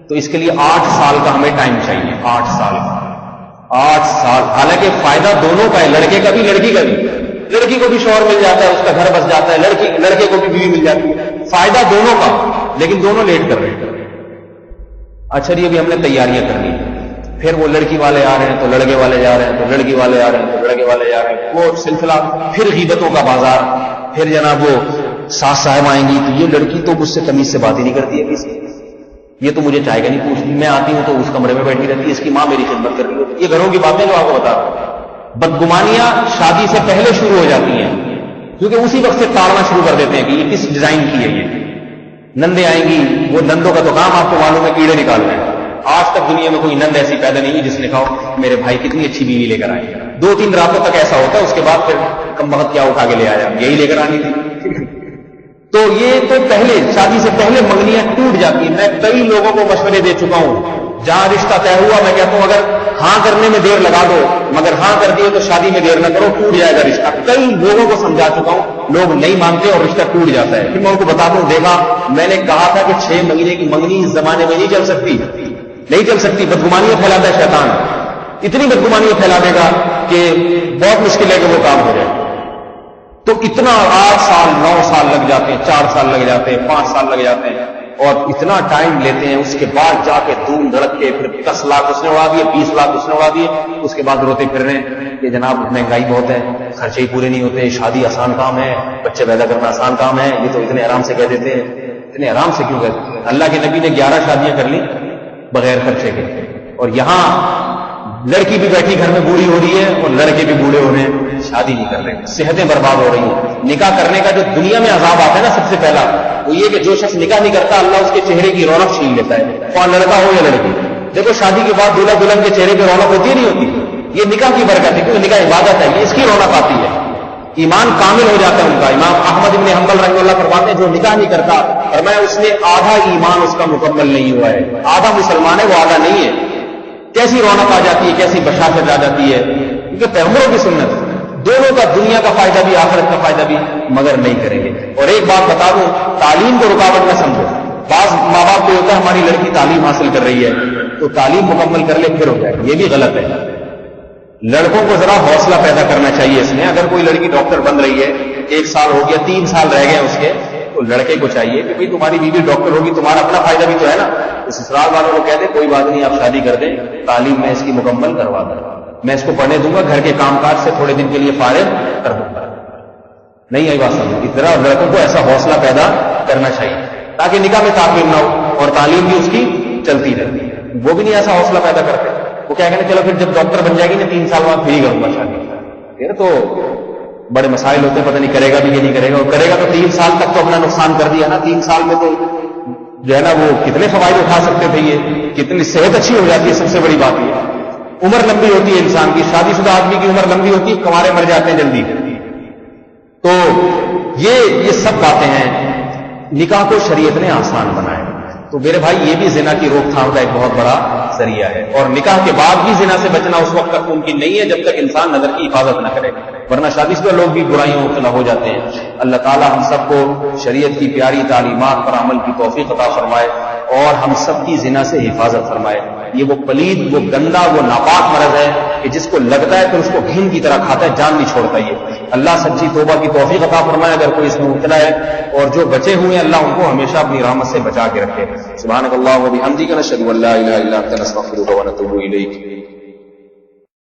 تو اس کے لیے 8 سال کا ہمیں ٹائم چاہیے. 8 سال. حالانکہ فائدہ دونوں کا ہے, لڑکے کا بھی لڑکی کا بھی. لڑکی کو بھی شوہر مل جاتا ہے, اس کا گھر بس جاتا ہے, لڑکے کو بھی بیوی مل جاتی ہے, فائدہ دونوں کا, لیکن دونوں لیٹ کر رہے ہیں. اچھا جی ابھی ہم نے تیاریاں کرنی ہے, پھر وہ لڑکی والے آ رہے ہیں تو لڑکے والے جا رہے ہیں, تو لڑکی والے آ رہے ہیں تو لڑکے والے جا رہے ہیں, وہ سلسلہ, پھر غیبتوں کا بازار, پھر جناب وہ ساس صاحب آئیں گی تو یہ لڑکی تو مجھ سے تمیز سے بات ہی نہیں کرتی ہے کسی, یہ تو مجھے چائے کا نہیں پوچھتی, میں آتی ہوں تو اس کمرے میں بیٹھی رہتی ہے, اس کی ماں میری خدمت کر رہی ہے. یہ گھروں کی باتیں جو آپ کو بتا رہا ہوں. بدگمانیاں شادی سے پہلے شروع ہو جاتی ہیں, کیونکہ اسی وقت سے تاڑنا شروع کر دیتے ہیں کہ یہ کس ڈیزائن کی ہے. یہ نندیں آئیں گی, وہ نندوں کا تو کام آپ کو معلوم ہے کیڑے نکالنا ہے. آج تک دنیا میں کوئی نند ایسی پیدا نہیں ہے جس نے کہا میرے بھائی کتنی اچھی بیوی لے کر آئے. 2-3 راتوں تک ایسا ہوتا ہے, اس کے بعد پھر کم وقت کیا اٹھا کے لے آیا, یہی لے کر آنی تھی. تو یہ تو پہلے شادی سے پہلے منگنیاں ٹوٹ جاتی ہیں. میں کئی لوگوں کو مشورے دے چکا ہوں, جہاں رشتہ طے ہوا میں کہتا ہوں اگر ہاں کرنے میں دیر لگا دو, مگر ہاں کر دیے تو شادی میں دیر نہ کرو, ٹوٹ جائے گا رشتہ. کئی لوگوں کو سمجھا چکا ہوں, لوگ نہیں مانتے اور رشتہ ٹوٹ جاتا ہے. پھر میں ان کو بتاتا ہوں, دیکھا میں نے کہا تھا کہ 6 مہینے کی منگنی اس زمانے میں نہیں چل سکتی. بدگمانیاں پھیلاتا ہے شیطان, اتنی بدگمانیاں پھیلا دے گا کہ بہت مشکل ہے کہ وہ کام ہو جائے. تو اتنا 8 سال 9 سال لگ جاتے ہیں, 4 سال لگ جاتے ہیں, 5 سال لگ جاتے ہیں, اور اتنا ٹائم لیتے ہیں. اس کے بعد جا کے دھوم دھڑک کے پھر 10 لاکھ اس نے اڑا دیے, 20 لاکھ اس نے اڑا دیے. اس کے بعد روتے پھر رہے ہیں کہ جناب مہنگائی بہت ہے, خرچے ہی پورے نہیں ہوتے, شادی آسان کام ہے, بچے پیدا کرنا آسان کام ہے, یہ تو اتنے آرام سے کہہ دیتے ہیں. اتنے آرام سے کیوں کہتے ہیں؟ اللہ کے نبی نے 11 شادیاں کر لی بغیر خرچے کے, اور یہاں لڑکی بھی بیٹھی گھر میں بوڑھی ہو رہی ہے اور لڑکے بھی بوڑھے ہو رہے ہیں, شادی نہیں کر رہے, صحتیں برباد ہو رہی ہیں. نکاح کرنے کا جو دنیا میں عذاب آتا ہے نا سب سے پہلا, وہ یہ کہ جو شخص نکاح نہیں کرتا اللہ اس کے چہرے کی رونق چھین لیتا ہے, اور لڑکا ہو یا لڑکی. دیکھو شادی کے بعد دولہا دلہن کے چہرے پہ رونق ہوتی ہے نہیں ہوتی؟ یہ نکاح کی برکت ہے, کیونکہ نکاح عبادت ہے, یہ اس کی رونق آتی ہے, ایمان کامل ہو جاتا ہے ان کا. امام احمد بن حنبل رحمہ اللہ فرماتے ہیں جو نکاح نہیں کرتا, فرمایا اس نے آدھا ایمان اس کا مکمل نہیں ہوا ہے, آدھا مسلمان ہے وہ آدھا نہیں ہے. کیسی رونق آ جاتی ہے, کیسی بشاشت آ جاتی ہے, کیونکہ پیغمبروں کی سنت, دونوں کا دنیا کا فائدہ بھی آخرت کا فائدہ بھی, مگر نہیں کریں گے. اور ایک بات بتا دوں, تعلیم کو رکاوٹ نہ سمجھو. بعض ماں باپ کو ہوتا ہے ہماری لڑکی تعلیم حاصل کر رہی ہے تو تعلیم مکمل کر لے پھر ہو جائے, یہ بھی غلط ہے. لڑکوں کو ذرا حوصلہ پیدا کرنا چاہیے اس میں. اگر کوئی لڑکی ڈاکٹر بن رہی ہے, 1 سال ہو گیا, 3 سال رہ گئے اس کے, تو لڑکے کو چاہیے کہ بھئی تمہاری بیوی ڈاکٹر ہوگی, تمہارا اپنا فائدہ بھی تو ہے نا. سسرال والوں کو کہہ دے کوئی بات نہیں آپ شادی کر دیں، تعلیم میں اس کی مکمل کروا دوں، میں اس کو پڑھنے دوں گا، گھر کے کام کاج سے تھوڑے دن کے لیے فارغ کر دوں گا. نہیں آئی بات سمجھ. اس طرح لڑکوں کو ایسا حوصلہ پیدا کرنا چاہیے تاکہ نکاح میں تاخیر نہ ہو اور تعلیم بھی اس کی چلتی رہتی ہے. وہ بھی نہیں ایسا حوصلہ پیدا کرتے، وہ کیا کہنا چلو پھر جب ڈاکٹر بن جائے گی نا 3 سال بعد پھر ہی کروں گا شادی. پھر تو بڑے مسائل ہوتے ہیں، پتہ نہیں کرے گا بھی کہ نہیں کرے گا، اور کرے گا تو 3 سال تک تو اپنا نقصان کر دیا نا. 3 سال میں تو جو ہے نا وہ کتنے فوائد اٹھا سکتے تھے، یہ کتنی صحت اچھی ہو جاتی ہے. سب سے بڑی بات یہ عمر لمبی ہوتی ہے انسان کی، شادی شدہ آدمی کی عمر لمبی ہوتی ہے، کنوارے مر جاتے ہیں جلدی. تو یہ سب باتیں ہیں. نکاح کو شریعت نے آسان بنایا. تو میرے بھائی یہ بھی زنا کی روک تھام کا ایک بہت بڑا ذریعہ ہے، اور نکاح کے بعد بھی زنا سے بچنا اس وقت تک ممکن نہیں ہے جب تک انسان نظر کی حفاظت نہ کرے، ورنہ شادی شدہ لوگ بھی برائیوں مبتلا ہو جاتے ہیں. اللہ تعالی ہم سب کو شریعت کی پیاری تعلیمات پر عمل کی توفیق عطا فرمائے اور ہم سب کی زنا سے حفاظت فرمائے. یہ وہ پلید، وہ گندا، وہ ناپاک مرض ہے کہ جس کو لگتا ہے پھر اس کو گھن کی طرح کھاتا ہے، جان نہیں چھوڑتا. یہ اللہ سچی توبہ کی توفیق عطا فرمائے اگر کوئی اس میں مبتلا ہے، اور جو بچے ہوئے ہیں اللہ ان کو ہمیشہ اپنی رحمت سے بچا کے رکھے. سبحانک اللہم و بحمدک، نشہد ان لا الہ الا انت، نستغفرک و نتوب الیک.